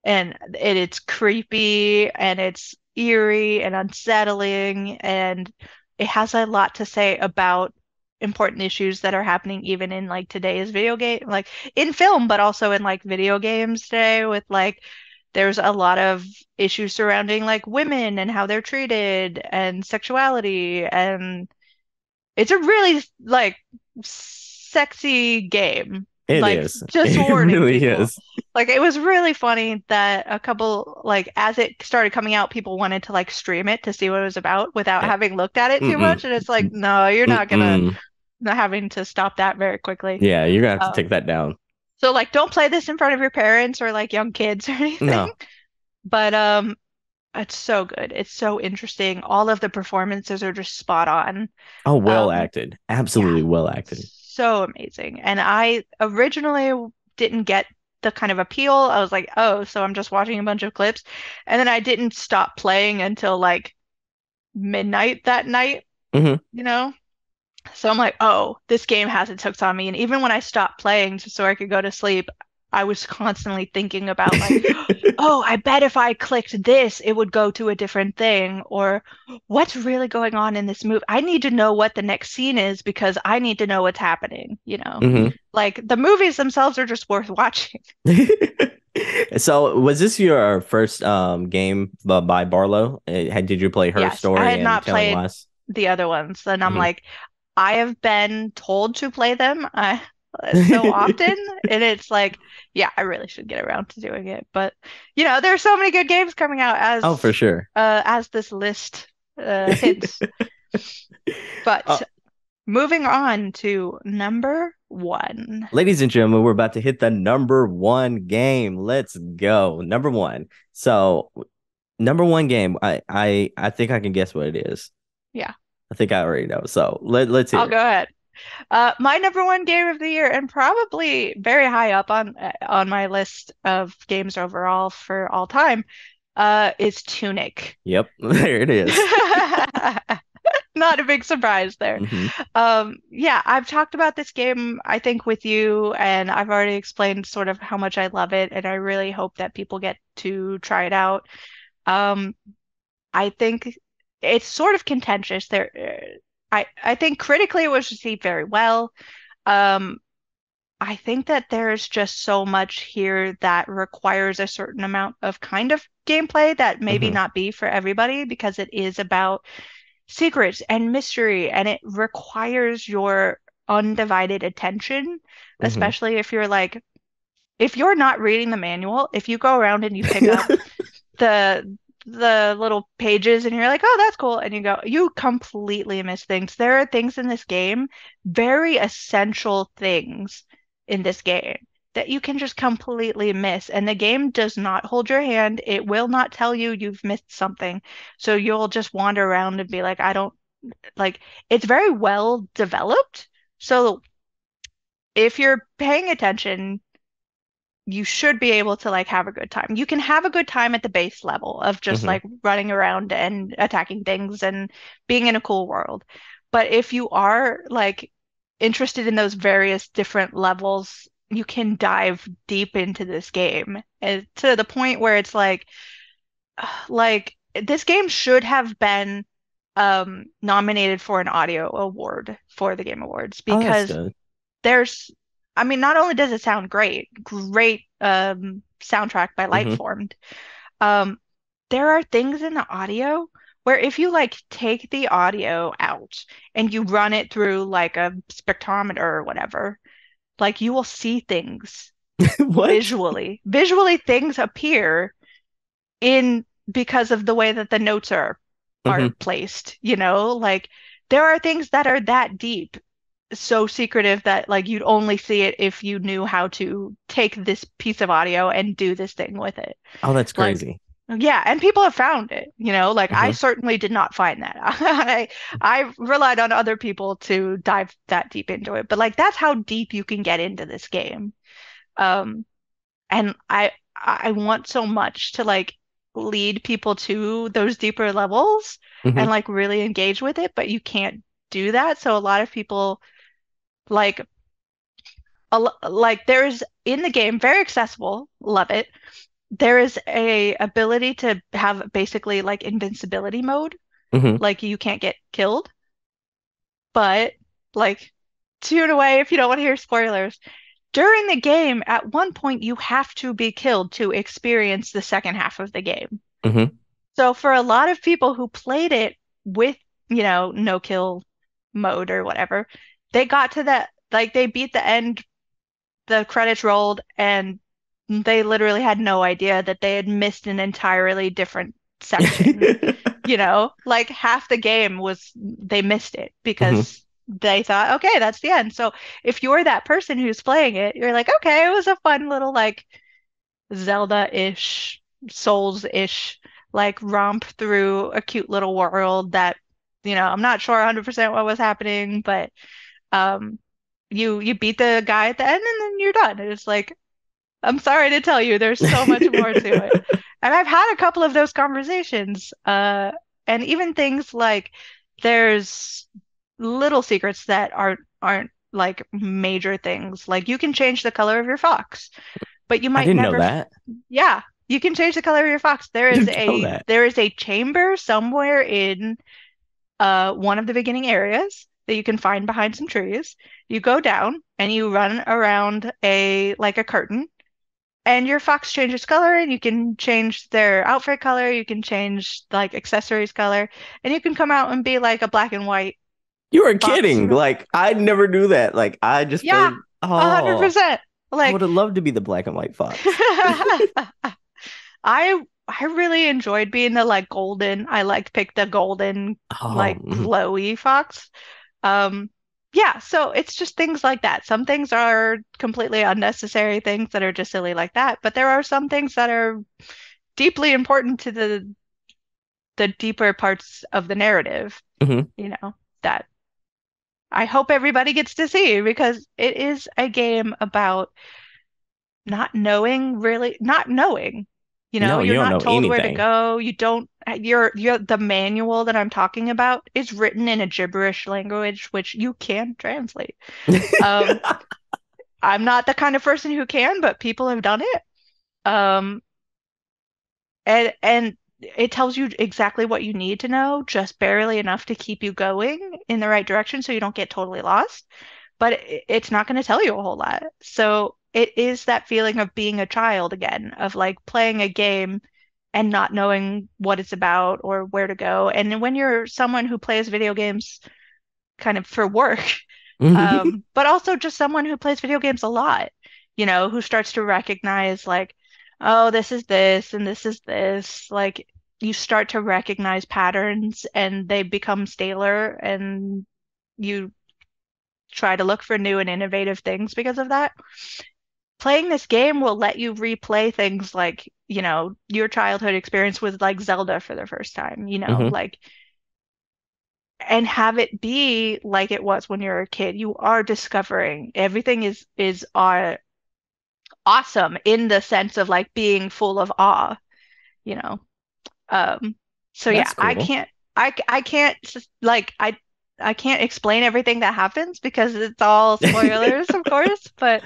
And it's creepy and it's eerie and unsettling, and it has a lot to say about important issues that are happening even in like today's video game, like in film, but also in like video games today with like there's a lot of issues surrounding like women and how they're treated and sexuality, and it's a really like sexy game. It Like is. just It warning really people. is. Like it was really funny that a couple like as it started coming out, people wanted to like stream it to see what it was about without Eh, having looked at it too Mm-mm. much. And it's like, no, you're not gonna Mm-mm. not having to stop that very quickly. Yeah, you're gonna have to Um, take that down. so like don't play this in front of your parents or like young kids or anything. No. But it's so good. It's so interesting. All of the performances are just spot on. Oh, well Um, acted. yeah, Absolutely well acted. so amazing. And I originally didn't get the kind of appeal. I was like, oh, so I'm just watching a bunch of clips. And then I didn't stop playing until like midnight that night, Hmm. you know? So I'm like, oh, this game has its hooks on me. And even when I stopped playing just so I could go to sleep, I was constantly thinking about like, oh, I bet if I clicked this, it would go to a different thing. Or what's really going on in this movie? I need to know what the next scene is because I need to know what's happening, you know? Hmm. Like the movies themselves are just worth watching. So was this your first game by Barlow? Did you play her Yes, I story had and not Telling played Lies? the other ones. And I'm Hmm. like, I have been told to play them so often, and it's like, yeah, I really should get around to doing it. But there's so many good games coming out Oh, for sure. as this list hints. But Uh, moving on to number one. Ladies and gentlemen, we're about to hit the number one game. Let's go. Number one. So, number one game. I think I can guess what it is. Yeah, I think I already know. So let's I'll hear go ahead. My number one game of the year, and probably very high up on my list of games overall for all time, is Tunic. it. Yep, there it is. Not a big surprise there. Hmm. Yeah, I've talked about this game, I think, with you, and I've already explained sort of how much I love it, and I really hope that people get to try it out. Um, I think it's sort of contentious. I think critically it was received very well. Um, I think that there's just so much here that requires a certain amount of kind of gameplay that maybe Hmm. not be for everybody because it is about secrets and mystery and it requires your undivided attention, Hmm. especially if you're not reading the manual, if you go around and you pick up the the little pages and you're like, oh, that's cool, and you completely miss things. There are things in this game, very essential things in this game that you can just completely miss. And the game does not hold your hand. It will not tell you you've missed something. So you'll just wander around and be like, I don't like it's very well developed. So if you're paying attention, you should be able to like have a good time. You can have a good time at the base level of just Hmm. like running around and attacking things and being in a cool world. But if you are like interested in those various different levels, you can dive deep into this game to the point where it's like this game should have been nominated for an audio award for the Game Awards Oh, that's because good. there's, I mean, not only does it sound great soundtrack by Hmm. Lightformed, um, there are things in the audio where if you like take the audio out and you run it through like a spectrometer or whatever, like you will see things What? visually. Visually, things appear in because of the way that the notes are Hmm. placed, like there are things that are that deep, so secretive that like you'd only see it if you knew how to take this piece of audio and do this thing with it. Oh, that's Like, crazy. yeah, and people have found it, like I Hmm. certainly did not find that. I relied on other people to dive that deep into it. But like that's how deep you can get into this game. Um, and I want so much to like lead people to those deeper levels and Hmm. like really engage with it, but you can't do that. So a lot of people like like there's in the game, very accessible, love it. There is a ability to have basically like invincibility mode, Hmm. like you can't get killed, but like tune away if you don't want to hear spoilers. During the game, at one point you have to be killed to experience the second half of the game. Hmm. So for a lot of people who played it with, no kill mode or whatever, they got to that, like they beat the end, the credits rolled, and they literally had no idea that they had missed an entirely different section. Like half the game was they missed it Hmm. because they thought, okay, that's the end. So if you're that person who's playing it, you're like, okay, it was a fun little like Zelda-ish, Souls-ish, like romp through a cute little world that, I'm not sure 100% what was happening, but um you beat the guy at the end and then you're done. It's like I'm sorry to tell you, there's so much more to it. And I've had a couple of those conversations. And even things like there's little secrets that aren't like major things. Like you can change the color of your fox, but you I might didn't know never, that. yeah, you can change the color of your fox. I didn't know that. There is a chamber somewhere in one of the beginning areas that you can find behind some trees. You go down and you run around a like a curtain, and your fox changes color, and you can change their outfit color, you can change like accessories color, and you can come out and be like a black and white You were fox. kidding. Like I never knew that. Like I just Yeah, played. a hundred Oh, percent. I Like would have loved to be the black and white fox. I really enjoyed being the like golden. I like picked the golden Oh, like glowy fox. Um, yeah, so it's just things like that. Some things are completely unnecessary things that are just silly like that, but there are some things that are deeply important to the deeper parts of the narrative, mhm. you know, that I hope everybody gets to see because it is a game about not knowing, really not knowing. You know, No, you you're don't not know told where to anything. go. You don't, you're the manual that I'm talking about is written in a gibberish language, which you can translate. Um, I'm not the kind of person who can, but people have done it. Um, and it tells you exactly what you need to know, just barely enough to keep you going in the right direction so you don't get totally lost. But it's not going to tell you a whole lot. So it is that feeling of being a child again, of like playing a game and not knowing what it's about or where to go. And when you're someone who plays video games kind of for work, but also just someone who plays video games a lot, you know, who starts to recognize like, oh, this is this and this is this. Like you start to recognize patterns and they become staler and you try to look for new and innovative things because of that. Playing this game will let you replay things like, you know, your childhood experience with like Zelda for the first time, you know, Mhm. like and have it be like it was when you were a kid. You are discovering everything is awesome in the sense of like being full of awe, you know. Um, so yeah, That's cool. I can't like I can't explain everything that happens because it's all spoilers, of course, but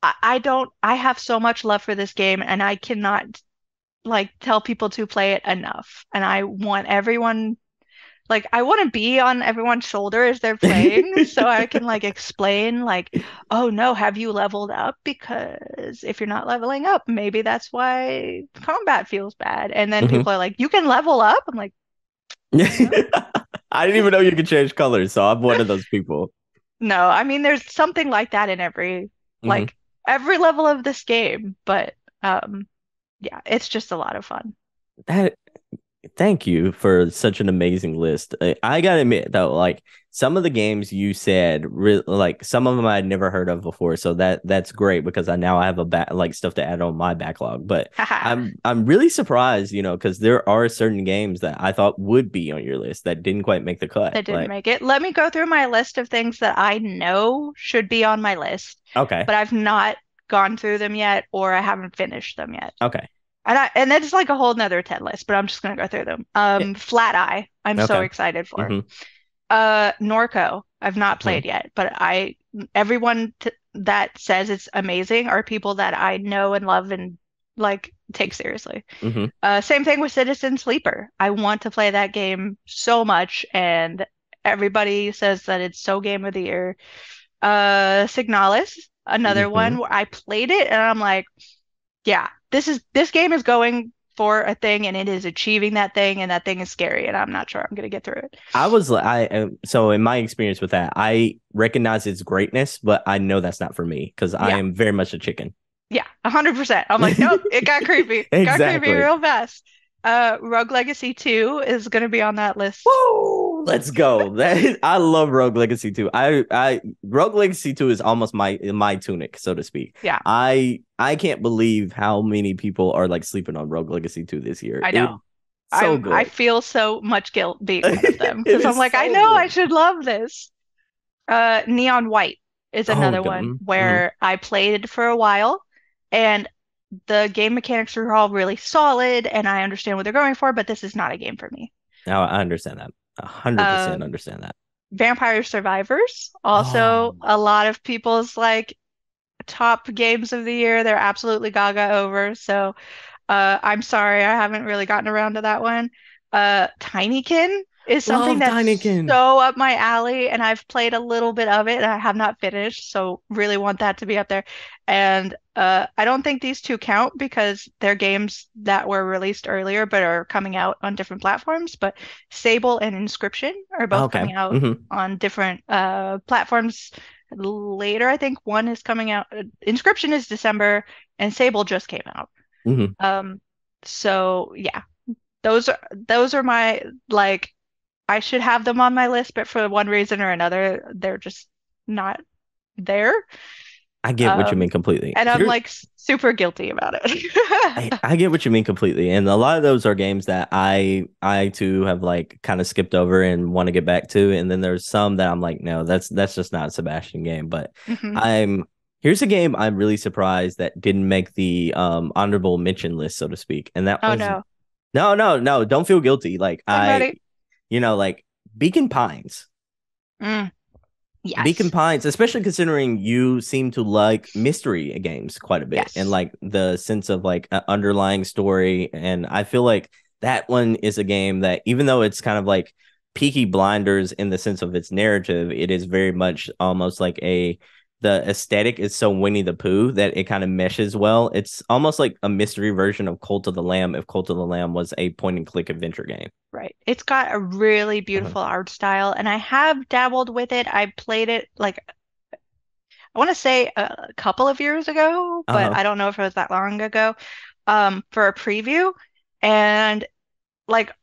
I don't I have so much love for this game and I cannot like tell people to play it enough. And I want everyone like I want to be on everyone's shoulder as they're playing so I can like explain like, oh no, have you leveled up? Because if you're not leveling up, maybe that's why combat feels bad. And then Mhm. people are like, you can level up. I'm like, no. I didn't even know you could change colors, so I'm one of those people. No, I mean there's something like that in Mhm. like every level of this game, but um yeah, it's just a lot of fun. That Thank you for such an amazing list. I gotta admit though, like some of the games you said, like some of them I'd never heard of before. So that's great because I now have like stuff to add on my backlog. But Haha, I'm really surprised, because there are certain games that I thought would be on your list that didn't quite make the cut. that didn't Like, make it. Let me go through my list of things that I know should be on my list, okay, but I've not gone through them yet or I haven't finished them yet. okay, And that's like a whole nother 10 list, but I'm just gonna go through them. yeah, Flat Eye, I'm so okay, excited for. mm-hmm, Norco, I've not mm-hmm, played yet, but everyone t that says it's amazing are people that I know and love and like take seriously. mm-hmm. Same thing with Citizen Sleeper. I want to play that game so much, and everybody says that it's so game of the year. Signalis, another Mm-hmm. one where I played it and I'm like, yeah, this game is going for a thing and it is achieving that thing and that thing is scary and I'm not sure I'm gonna get through it. I was like, so in my experience with that, I recognize its greatness, but I know that's not for me because I Yeah, am very much a chicken. yeah, 100%. I'm like, nope, it got creepy. Got creepy Exactly. real fast. Rogue Legacy 2 is gonna be on that list. Woo! Let's go. I love Rogue Legacy 2. I Rogue Legacy 2 is almost my tunic, so to speak. Yeah, I can't believe how many people are like sleeping on Rogue Legacy 2 this year. I It know. so I good. feel so much guilt being one of them It because I'm is like, I so know I good. should love this. Neon White is Oh, another one mm-hmm. where I played it for a while, And the game mechanics are all really solid, and I understand what they're going for, but this is not a game for me. Now I understand that. 100% Um, understand that. Vampire Survivors, Oh, also a lot of people's like top games of the year. They're absolutely gaga over. So I'm sorry, I haven't really gotten around to that one. Tinykin is something love that's Tinykin. so up my alley, and I've played a little bit of it, and I have not finished, so really want that to be up there. And I don't think these two count because they're games that were released earlier but are coming out on different platforms. But Sable and Inscription are both Okay. coming out Hmm. on different platforms later. I think one is coming out. Inscription is December, and Sable just came out. Hmm. Um, so yeah, those are my like I should have them on my list, but for one reason or another, they're just not there. I get what you Um, mean completely. and I'm Here, like super guilty about I, it. I get what you mean completely, and a lot of those are games that I too have like kind of skipped over and want to get back to, and then there's some that I'm like, no, that's just not a Sebastian game. But hmm I'm here's a game I'm really surprised that didn't make the honorable mention list, so to speak, and that Oh was no, no, don't feel guilty. Like I'm ready. like Beacon Pines. Mm, Beacon yes, Pines, especially considering you seem to like mystery games quite a bit and yes, like the sense of like an underlying story. And I feel like that one is a game that, even though it's kind of like Peaky Blinders in the sense of its narrative, it is very much almost like the aesthetic is so Winnie the Pooh that it kind of meshes well. It's almost like a mystery version of Cult of the Lamb if Cult of the Lamb was a point and click adventure game. right. It's got a really Uh-huh. beautiful art style, and I have dabbled with it. I played it like I want to say a couple of years ago, but Uh-huh. I don't know if it was that long ago, for a preview. And like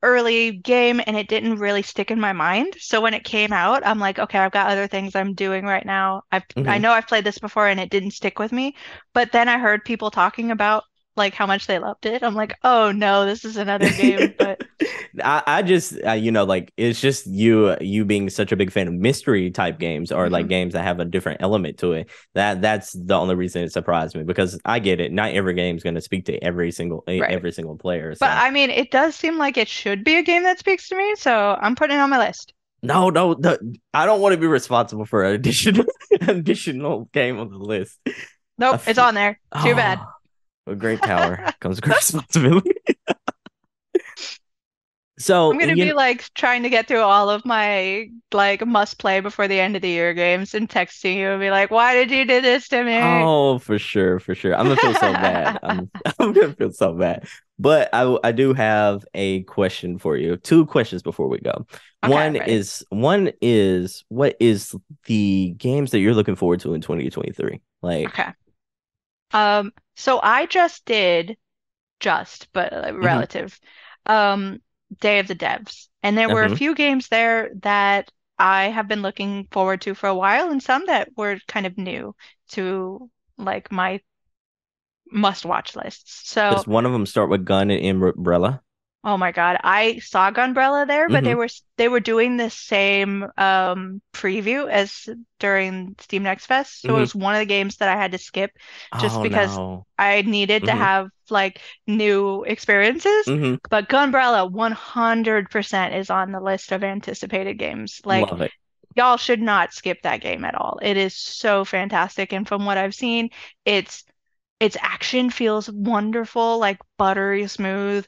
early game, and it didn't really stick in my mind. So when it came out, I'm like, okay, I've got other things I'm doing right now. I Hmm. know I've played this before and it didn't stick with me, but then I heard people talking about like how much they loved it. I'm like, oh no, this is another game, but I just like it's just you being such a big fan of mystery type games or like mhm, games that have a different element to it. That's the only reason it surprised me because I get it. Not every game's going to speak to right. every single player. But So I mean, it does seem like it should be a game that speaks to me, so I'm putting it on my list. no, I don't want to be responsible for an additional additional game on the list. I Nope, f- it's on there. Too bad. oh, with great power comes great responsibility. I'm So gonna be like trying to get through all of my like must play before the end of the year games and texting you and be like, why did you do this to me? Oh, for sure, for sure. I'm gonna feel so bad. I'm gonna feel so bad. But I do have a question for you. Two questions before we go. Okay, I'm ready. One is what is the games that you're looking forward to in 2023? Like, Okay. So I just did but mm-hmm, relative, um, Day of the Devs, and there were a uh-huh, few games there that I have been looking forward to for a while, and some that were kind of new to like my must-watch lists. So does one of them start with gun and umbrella? oh my God. I saw Gunbrella there, but Mm-hmm. they were doing the same preview as during Steam Next Fest. So it Mm-hmm. was one of the games that I had to skip just Oh because no. I needed to Mm-hmm. have like new experiences. Mm-hmm. But Gunbrella 100% is on the list of anticipated games. Like Love it. y'all should not skip that game at all. It is so fantastic, and from what I've seen, it's its action feels wonderful, like buttery smooth.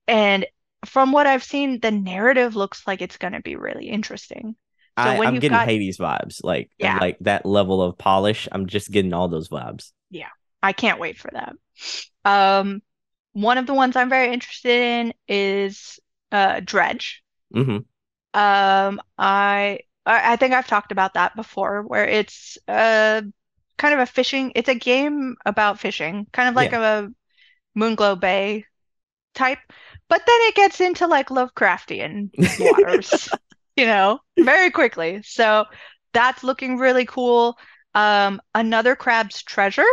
And from what I've seen, the narrative looks like it's going to be really interesting. So when I'm you've getting got, Hades vibes, yeah, like that level of polish. I'm just getting all those vibes. yeah, I can't wait for that. Um, one of the ones I'm very interested in is Dredge. Mm-hmm. I think I've talked about that before, where it's kind of a fishing. It's a game about fishing, kind of like Yeah. a Moonglow Bay type, but then it gets into like Lovecraftian waters, very quickly. So that's looking really cool. Another Crab's Treasure,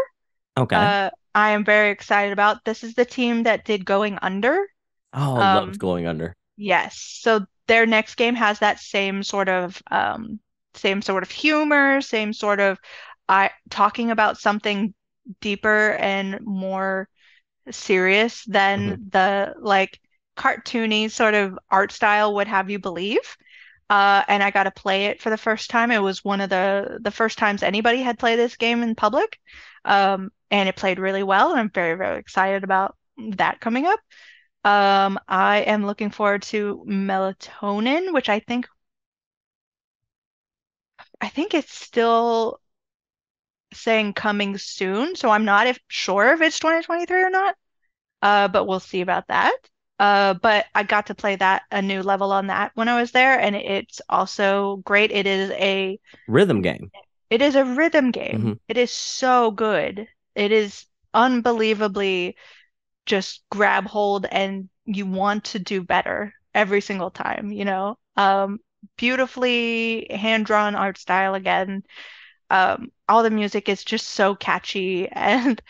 Okay. I am very excited about. This is the team that did Going Under. Oh, loved Um, going under. yes. So their next game has that same sort of humor, same sort of I talking about something deeper and more serious Hmm. than the like cartoony sort of art style would have you believe. And I got to play it for the first time. It was one of the first times anybody had played this game in public. And it played really well, and I'm very, very excited about that coming up. I am looking forward to Melatonin, which I think it's still saying coming soon, so I'm not if sure if it's 2023 or not. But we'll see about that. But I got to play that a new level on that when I was there, and it's also great. Rhythm game. It is a rhythm game. Hmm. It is so good. It is unbelievably just grab hold and you want to do better every single time, you know? Beautifully hand-drawn art style again. All the music is just so catchy, and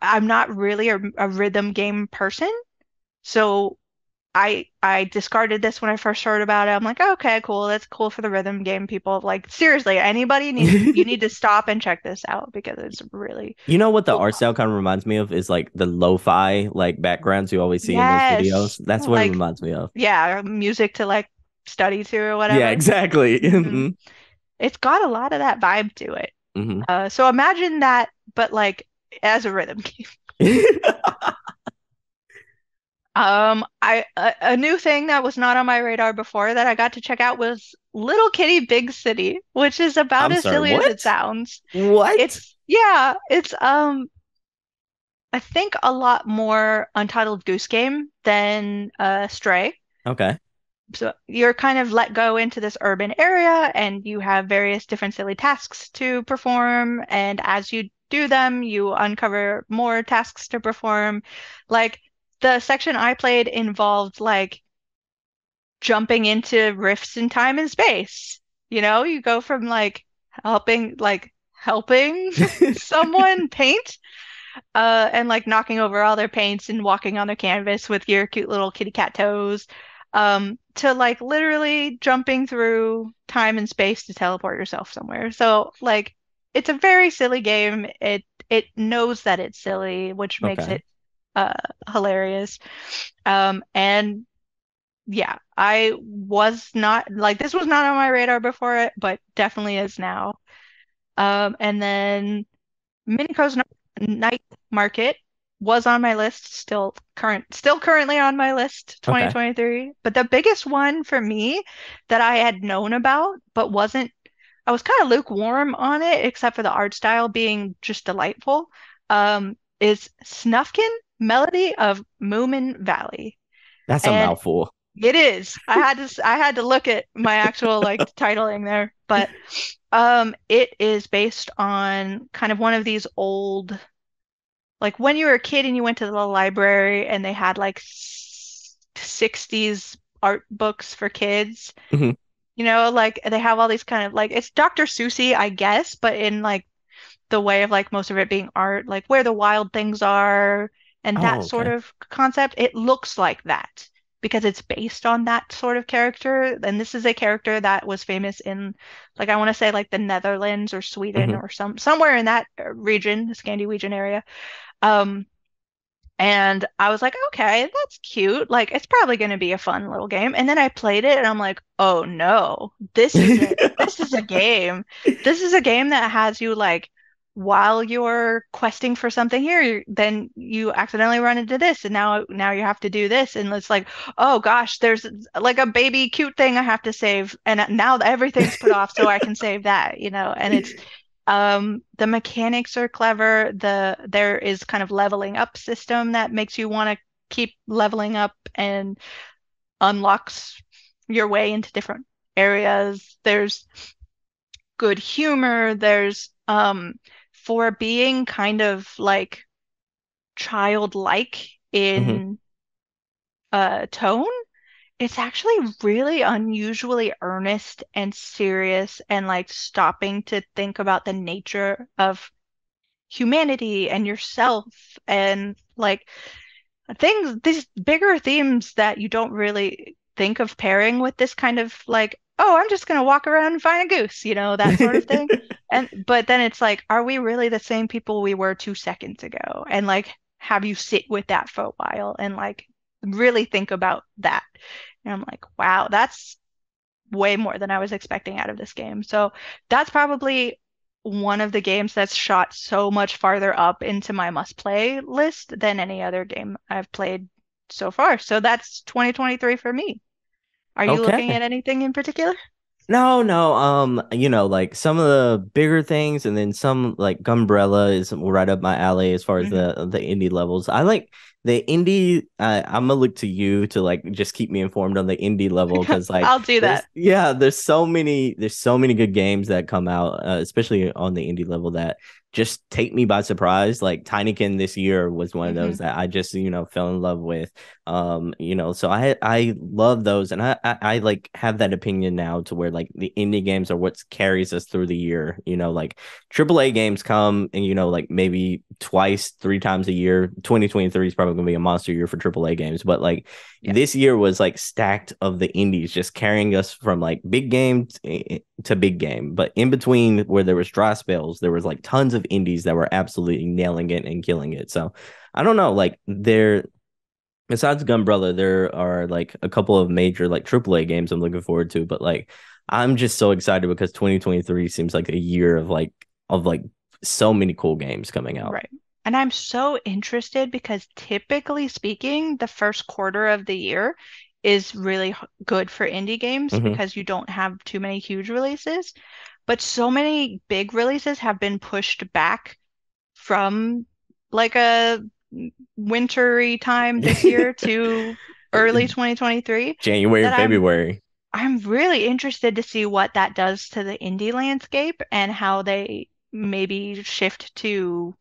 I'm not really a rhythm game person, so I discarded this when I first heard about it. I'm like, okay, cool, that's cool for the rhythm game people. Like, seriously, anybody needs you need to stop and check this out because it's really You know what the cool. art style kind of reminds me of is like the lo-fi like backgrounds you always see in those videos. Yes, That's what it like reminds me of. yeah, music to like study to or Yeah, whatever. exactly. hmm Hmm. It's got a lot of that vibe to it. Hmm. So imagine that, but like as a rhythm game. A new thing that was not on my radar before that I got to check out was Little Kitty Big City, which is about I'm as sorry, silly as it what? sounds. What? It's I think a lot more Untitled Goose Game than Stray. Okay. So you're kind of let go into this urban area and you have various different silly tasks to perform, and as you do them, you uncover more tasks to perform. Like the section I played involved like jumping into rifts in time and space. You know, you go from like helping someone paint, and like knocking over all their paints and walking on their canvas with your cute little kitty cat toes, to like literally jumping through time and space to teleport yourself somewhere. So like it's a very silly game. It knows that it's silly, which makes Okay. it uh hilarious. And yeah, I was not like this was not on my radar before it, but definitely is now. And then Minico's Night Market was on my list, still currently on my list, Okay. 2023. But the biggest one for me that I had known about, but wasn't, I was kind of lukewarm on it, except for the art style being just delightful, is Snufkin Melody of Moomin Valley. That's a And mouthful. it is. I had to look at my actual like titling there, but it is based on kind of one of these old like when you were a kid and you went to the library and they had like 60s art books for kids. Hmm. You know, like they have all these kind of like it's Dr. Seussy, I guess, but in like the way of like most of it being art, like where the wild things are and that Oh, sort okay. of concept. It looks like that because it's based on that sort of character. And this is a character that was famous in like I want to say like the Netherlands or Sweden Hmm. or somewhere in that region, the Scandinavian area. Um, and I was like, okay, that's cute. Like, it's probably going to be a fun little game. And then I played it and I'm like, oh no, this is a game. This is a game that has you like while you're questing for something here, then you accidentally run into this and now you have to do this and it's like, oh gosh, there's like a baby cute thing I have to save and now everything's put off so I can save that, you know, and it's the mechanics are clever. There is kind of leveling up system that makes you want to keep leveling up and unlocks your way into different areas. There's good humor. There's for being kind of like childlike Hmm. in tone, it's actually really unusually earnest and serious and like stopping to think about the nature of humanity and yourself and like these bigger themes that you don't really think of pairing with this kind of like oh, I'm just gonna walk around and find a goose, that sort of thing. And but then it's like, are we really the same people we were 2 seconds ago? And like have you sit with that for a while and like really think about that. And I'm like, wow, that's way more than I was expecting out of this game. So that's probably one of the games that's shot so much farther up into my must play list than any other game I've played so far. So that's 2023 for me. Are you looking Okay. at anything in particular? No, no. Like some of the bigger things, and then some like Gumbrella is right up my alley as far as Hmm. the indie levels. I like the indie. I'm gonna look to you to like just keep me informed on the indie level because like I'll do that. there's so many good games that come out, especially on the indie level that just take me by surprise. Like Tinykin this year was one of Hmm. those that I just fell in love with. So I love those, and I like have that opinion now to where like the indie games are what carries us through the year. Like AAA games come and like maybe twice, three times a year. 2023 is probably gonna be a monster year for AAA games, but like Yeah. this year was like stacked of the indies, just carrying us from like big game to big game. But in between, where there was dry spells, there was like tons of indies that were absolutely nailing it and killing it. So I don't know, like there besides Gunbrella, there are like a couple of major like AAA games I'm looking forward to, but like I'm just so excited because 2023 seems like a year of like so many cool games coming out. Right. And I'm so interested because typically speaking, the first quarter of the year is really good for indie games Hmm. because you don't have too many huge releases. But so many big releases have been pushed back from like a wintry time this year to early 2023 January, that February. I'm really interested to see what that does to the indie landscape and how they maybe shift to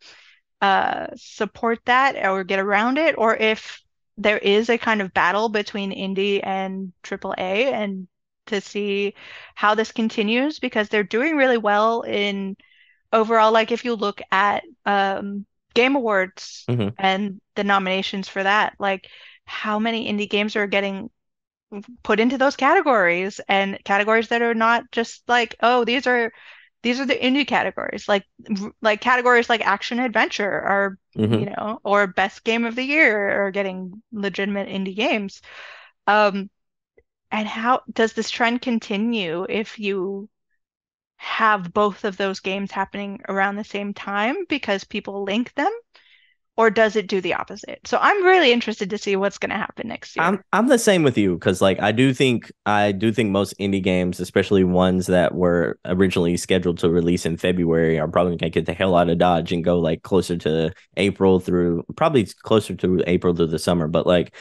support that or get around it, or if there is a kind of battle between indie and AAA, and to see how this continues because they're doing really well in overall. Like if you look at Game Awards Hmm. and the nominations for that, like how many indie games are getting put into those categories, and categories that are not just like, oh, these are the indie categories, like categories like action adventure are, Hmm. or best game of the year are getting legitimate indie games. Um, and how does this trend continue if you have both of those games happening around the same time because people link them, or does it do the opposite? So I'm really interested to see what's going to happen next year. I'm the same with you because like I do think most indie games, especially ones that were originally scheduled to release in February, are probably gonna get the hell out of Dodge and go like closer to April through probably closer to April through the summer. But like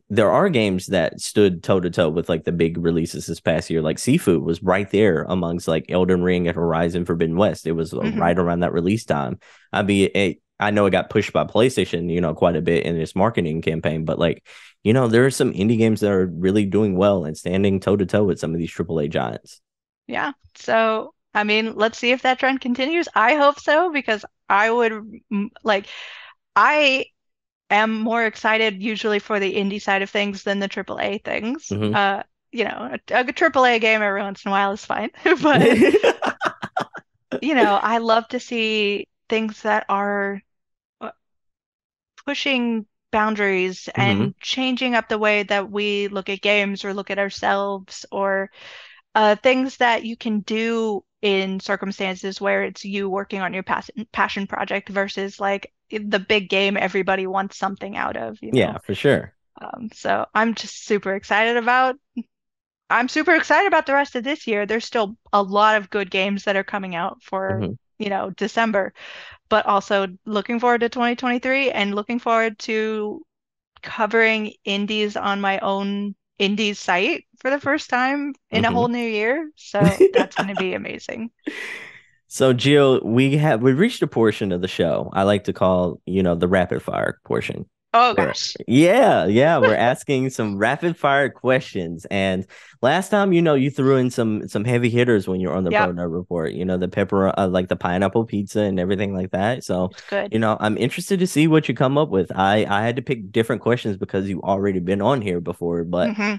there are games that stood toe to toe with like the big releases this past year. Like Seafood was right there amongst like Elden Ring and Horizon Forbidden West. It was Hmm. right around that release time. I know it got pushed by PlayStation, quite a bit in its marketing campaign, but like, there are some indie games that are really doing well and standing toe to toe with some of these AAA giants. Yeah. So, I mean, let's see if that trend continues. I hope so because I would like, I am more excited usually for the indie side of things than the AAA things. Hmm. A AAA game every once in a while is fine, but I love to see things that are uh, pushing boundaries Hmm. and changing up the way that we look at games or look at ourselves, or things that you can do in circumstances where it's you working on your passion project versus like the big game everybody wants something out of. Yeah, for sure. So I'm super excited about the rest of this year. There's still a lot of good games that are coming out for, Hmm. December, but also looking forward to 2023 and looking forward to covering indies on my own indies site for the first time in a Hmm. whole new year. So that's going to be amazing. So Jill, we reached a portion of the show I like to call, the rapid fire portion. Oh Where gosh. yeah, we're asking some rapid fire questions. And last time, you threw in some heavy hitters when you're on the Pro Yep, Nerd Report, the pepper like the pineapple pizza and everything like that. So, it's good. I'm interested to see what you come up with. I had to pick different questions because you already been on here before, but Hmm.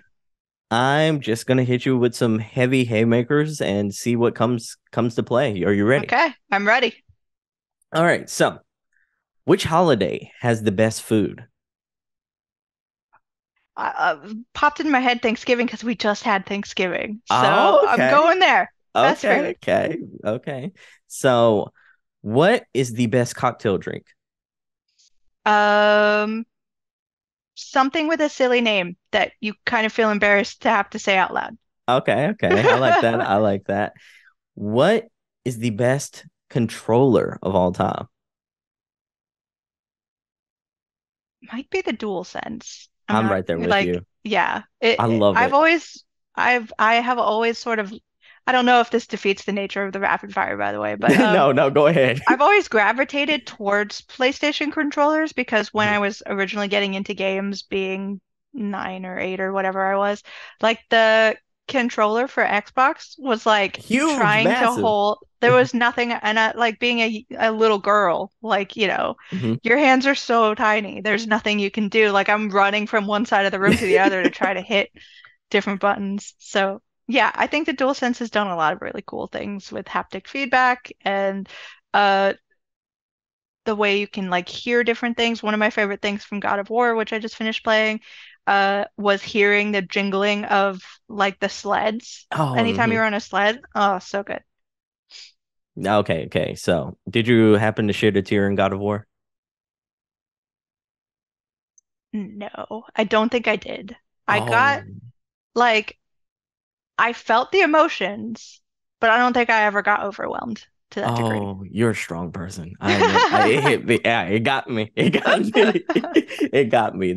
I'm just gonna hit you with some heavy haymakers and see what comes to play. Are you ready? Okay, I'm ready. All right. So, which holiday has the best food? Popped in my head Thanksgiving because we just had Thanksgiving. So Oh, I'm okay. going there. Best Okay. food. Okay. Okay. So, what is the best cocktail drink? Um, Something with a silly name that you kind of feel embarrassed to have to say out loud. Okay. Okay. I like that. I like that. What is the best controller of all time? Might be the dual sense. I'm I'm not right there with like, you. yeah. I love I've it. always, I have always sort of, I don't know if this defeats the nature of the rapid fire, by the way, but No, no, go ahead. I've always gravitated towards PlayStation controllers because when I was originally getting into games, being 9 or 8 or whatever I was, like the controller for Xbox was like Huge, trying to massive. hold, there was nothing, and like being a little girl, like, Mhm. your hands are so tiny. There's nothing you can do. Like I'm running from one side of the room to the other to try to hit different buttons. So yeah, I think the DualSense has done a lot of really cool things with haptic feedback and uh the way you can like hear different things. One of my favorite things from God of War, which I just finished playing, was hearing the jingling of like the sleds Oh, anytime you're on a sled. Oh, so good. okay, okay. So, did you happen to shed a tear in God of War? No, I don't think I did. I Oh, got like I felt the emotions, but I don't think I ever got overwhelmed to that degree. oh, you're a strong person. It hit me. Yeah, it got me. It got me. It got me.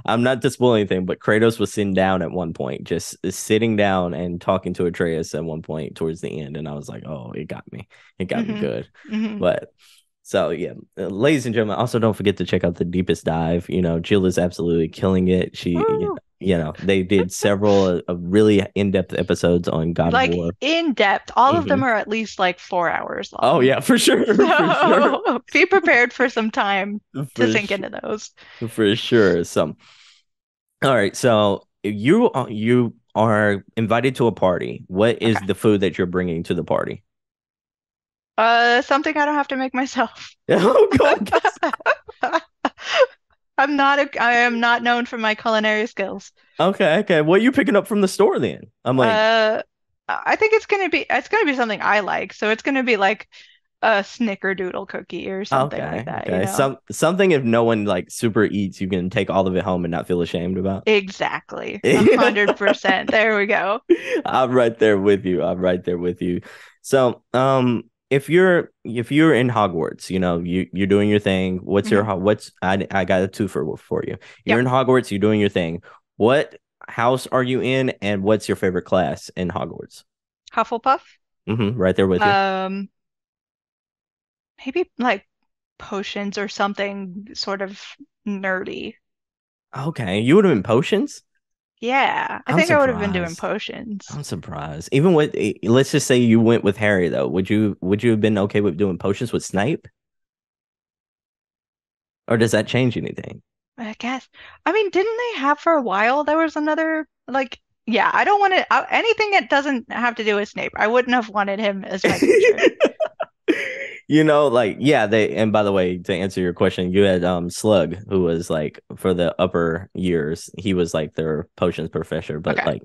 I'm not to spoil anything, but Kratos was sitting down at one point, just sitting down and talking to Atreus at one point towards the end. And I was like, oh, it got me. It got me hmm good. hmm But so yeah, ladies and gentlemen, also don't forget to check out the deepest dive. Jill is absolutely killing it. Woo. They did several really in-depth episodes on God of Like War. in depth, all of Hmm. them are at least like 4 hours Oh long. yeah, for sure, for sure, So be prepared for some time to for sink sure, into those. for sure. So, all right, so you are invited to a party. What Okay. is the food that you're bringing to the party? Something I don't have to make myself. Oh God. I am not known for my culinary skills. Okay, okay. What are you picking up from the store then? I'm like, Uh, I think it's gonna be something I like. So it's gonna be like a snickerdoodle cookie or something like okay, that, okay. Something if no one like super eats, you can take all of it home and not feel ashamed about. Exactly. 100%. There we go. I'm right there with you. I'm right there with you. So, if you're in Hogwarts, you're doing your thing. hmm I got a two for you. You're Yep. in Hogwarts, you're doing your thing. What house are you in, and what's your favorite class in Hogwarts? Hufflepuff. Right there with you. Um, Maybe like potions or something sort of nerdy. Okay, you would have been potions. Yeah, I I'm think I would have been doing surprised. potions. I'm surprised. Even with let's just say you went with Harry though. Would you have been okay with doing potions with Snape? Or does that change anything? I guess. I mean, didn't they have for a while? There was another like, yeah. I don't want to anything that doesn't have to do with Snape. I wouldn't have wanted him as my teacher. Like yeah, and by the way, to answer your question, you had Slug, who was like for the upper years, he was like their potions professor, but Okay. like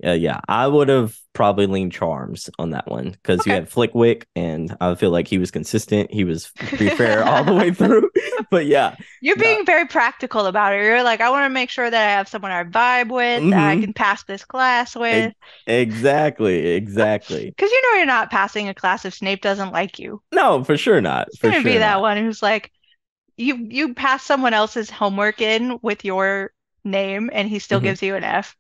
yeah, I would have probably leaned Charms on that one because you Okay. had Flickwick, and I feel like he was consistent. He was pretty fair all the way through. But yeah, You're no, being very practical about it. You're like, I want to make sure that I have someone I vibe with, that I hmm can pass this class with. exactly, exactly. Because you know you're not passing a class if Snape doesn't like you. No, for sure not. It's For gonna be sure that not. one who's like, you pass someone else's homework in with your name and he still Mhm. gives you an F.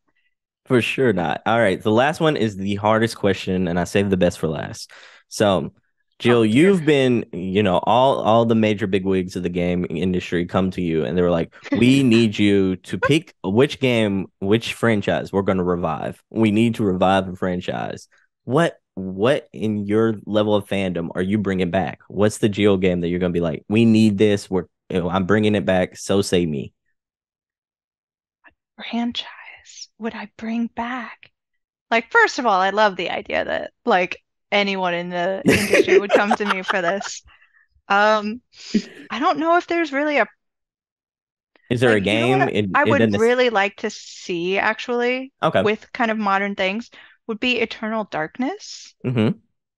For sure not. All right. The last one is the hardest question, and I saved the best for last. So, Oh Jill, dear. you've been, all the major bigwigs of the game industry come to you, and they were like, "We need you to pick which franchise we're going to revive. We need to revive a franchise. What in your level of fandom are you bringing back? What's the Jill game that you're going to be like, we need this. I'm bringing it back. So say me." Franchise. darkness would I bring back? Like, first of all, I love the idea that like anyone in the industry would come to me for this. Um, I don't know if there's really a Is there a like, you know what game? I It would doesn't. really like to see actually Okay. with kind of modern things would be Eternal Darkness. Hmm.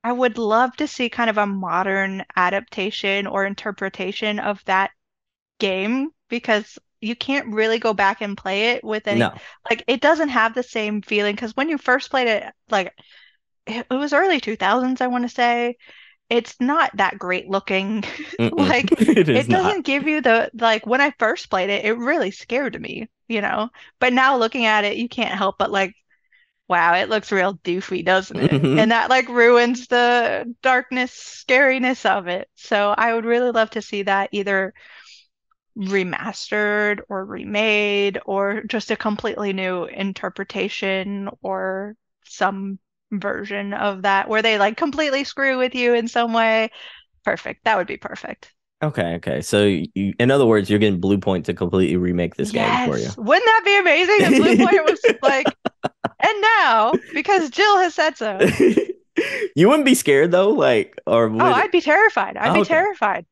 I would love to see kind of a modern adaptation or interpretation of that game because you can't really go back and play it with any, No. like, it doesn't have the same feeling because when you first played it, like, it was early 2000s, I want to say. It's not that great looking. Mm-mm. Like, It is it not. doesn't give you the, like, when I first played it, it really scared me, you know? But now looking at it, you can't help but, like, wow, it looks real doofy, doesn't it? Hmm. And that like ruins the darkness, scariness of it. So I would really love to see that either remastered or remade or just a completely new interpretation or some version of that where they like completely screw with you in some way. Perfect. That would be perfect. Okay. Okay. So, in other words, you're getting Blue Point to completely remake this game for you. Yes. Wouldn't that be amazing if Blue Point was like, and now, because Jill has said so. You wouldn't be scared though, like, or Oh, would? I'd be terrified. I'd be Okay. terrified.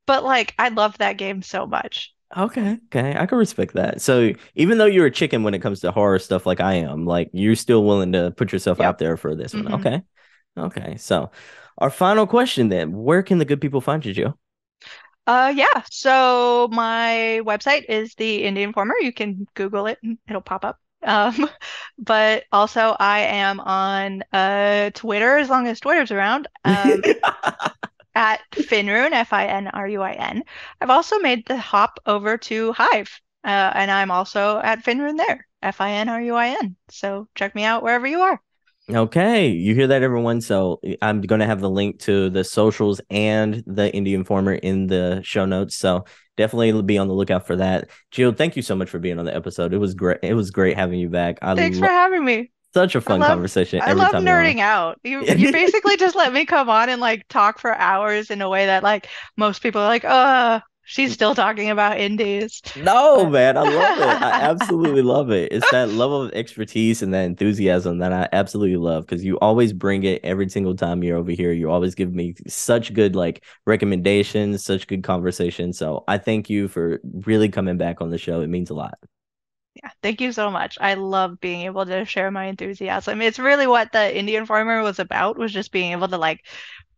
But like, I love that game so much. Okay. Okay. I can respect that. So, even though you're a chicken when it comes to horror stuff, like I am, like you're still willing to put yourself Yep. out there for this one. hmm Okay. Okay. So, our final question then: where can the good people find you, Joe? Yeah. So my website is the Indian Informer. You can Google it and it'll pop up. But also I am on Twitter as long as Twitter's around. At Finruin, Finruin. I've also made the hop over to Hive, and I'm also at Finruin there, Finruin. So check me out wherever you are. Okay, you hear that, everyone? So I'm going to have the link to the socials and the Indie Informer in the show notes. So definitely be on the lookout for that. Jill, thank you so much for being on the episode. It was great. It was great having you back. Thanks for having me. Such a I fun love conversation I every love time you're on. nerding out. You basically just let me come on and like talk for hours in a way that like most people are like, she's still talking about indies. No, But man, I love it. I absolutely love it. It's that level of expertise and that enthusiasm that I absolutely love because you always bring it every single time you're over here. You always give me such good like recommendations, such good conversation. So I thank you for really coming back on the show. It means a lot. yeah, thank you so much. I love being able to share my enthusiasm. It's really what the Indian farmer was about, was just being able to like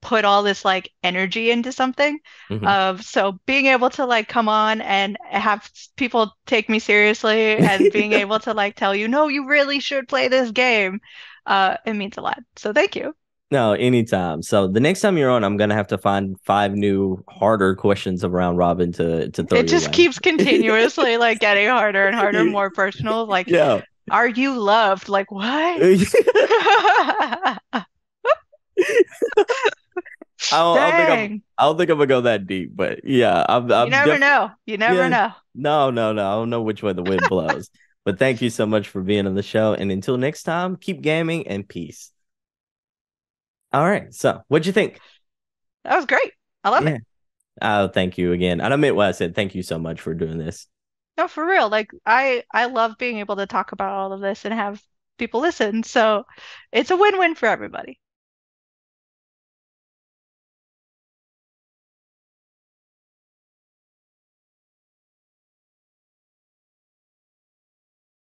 put all this like energy into something. Hmm. So being able to like come on and have people take me seriously and being able to like tell you, no, you really should play this game, it means a lot. So thank you. No, anytime. So the next time you're on, I'm gonna have to find five new harder questions around Robin to throw It your just way. keeps continuously like getting harder and harder, more personal. Like, Yeah. are you loved? Like, what? Dang. I don't think I'm gonna go that deep, but yeah, You I'm never definitely know. You never yeah. know. No. I don't know which way the wind blows. But thank you so much for being on the show. And until next time, keep gaming and peace. All right. So what'd you think? That was great. I love it. Yeah. Oh, thank you again. And I meant what I said. Thank you so much for doing this. No, for real. Like I love being able to talk about all of this and have people listen. So it's a win-win for everybody.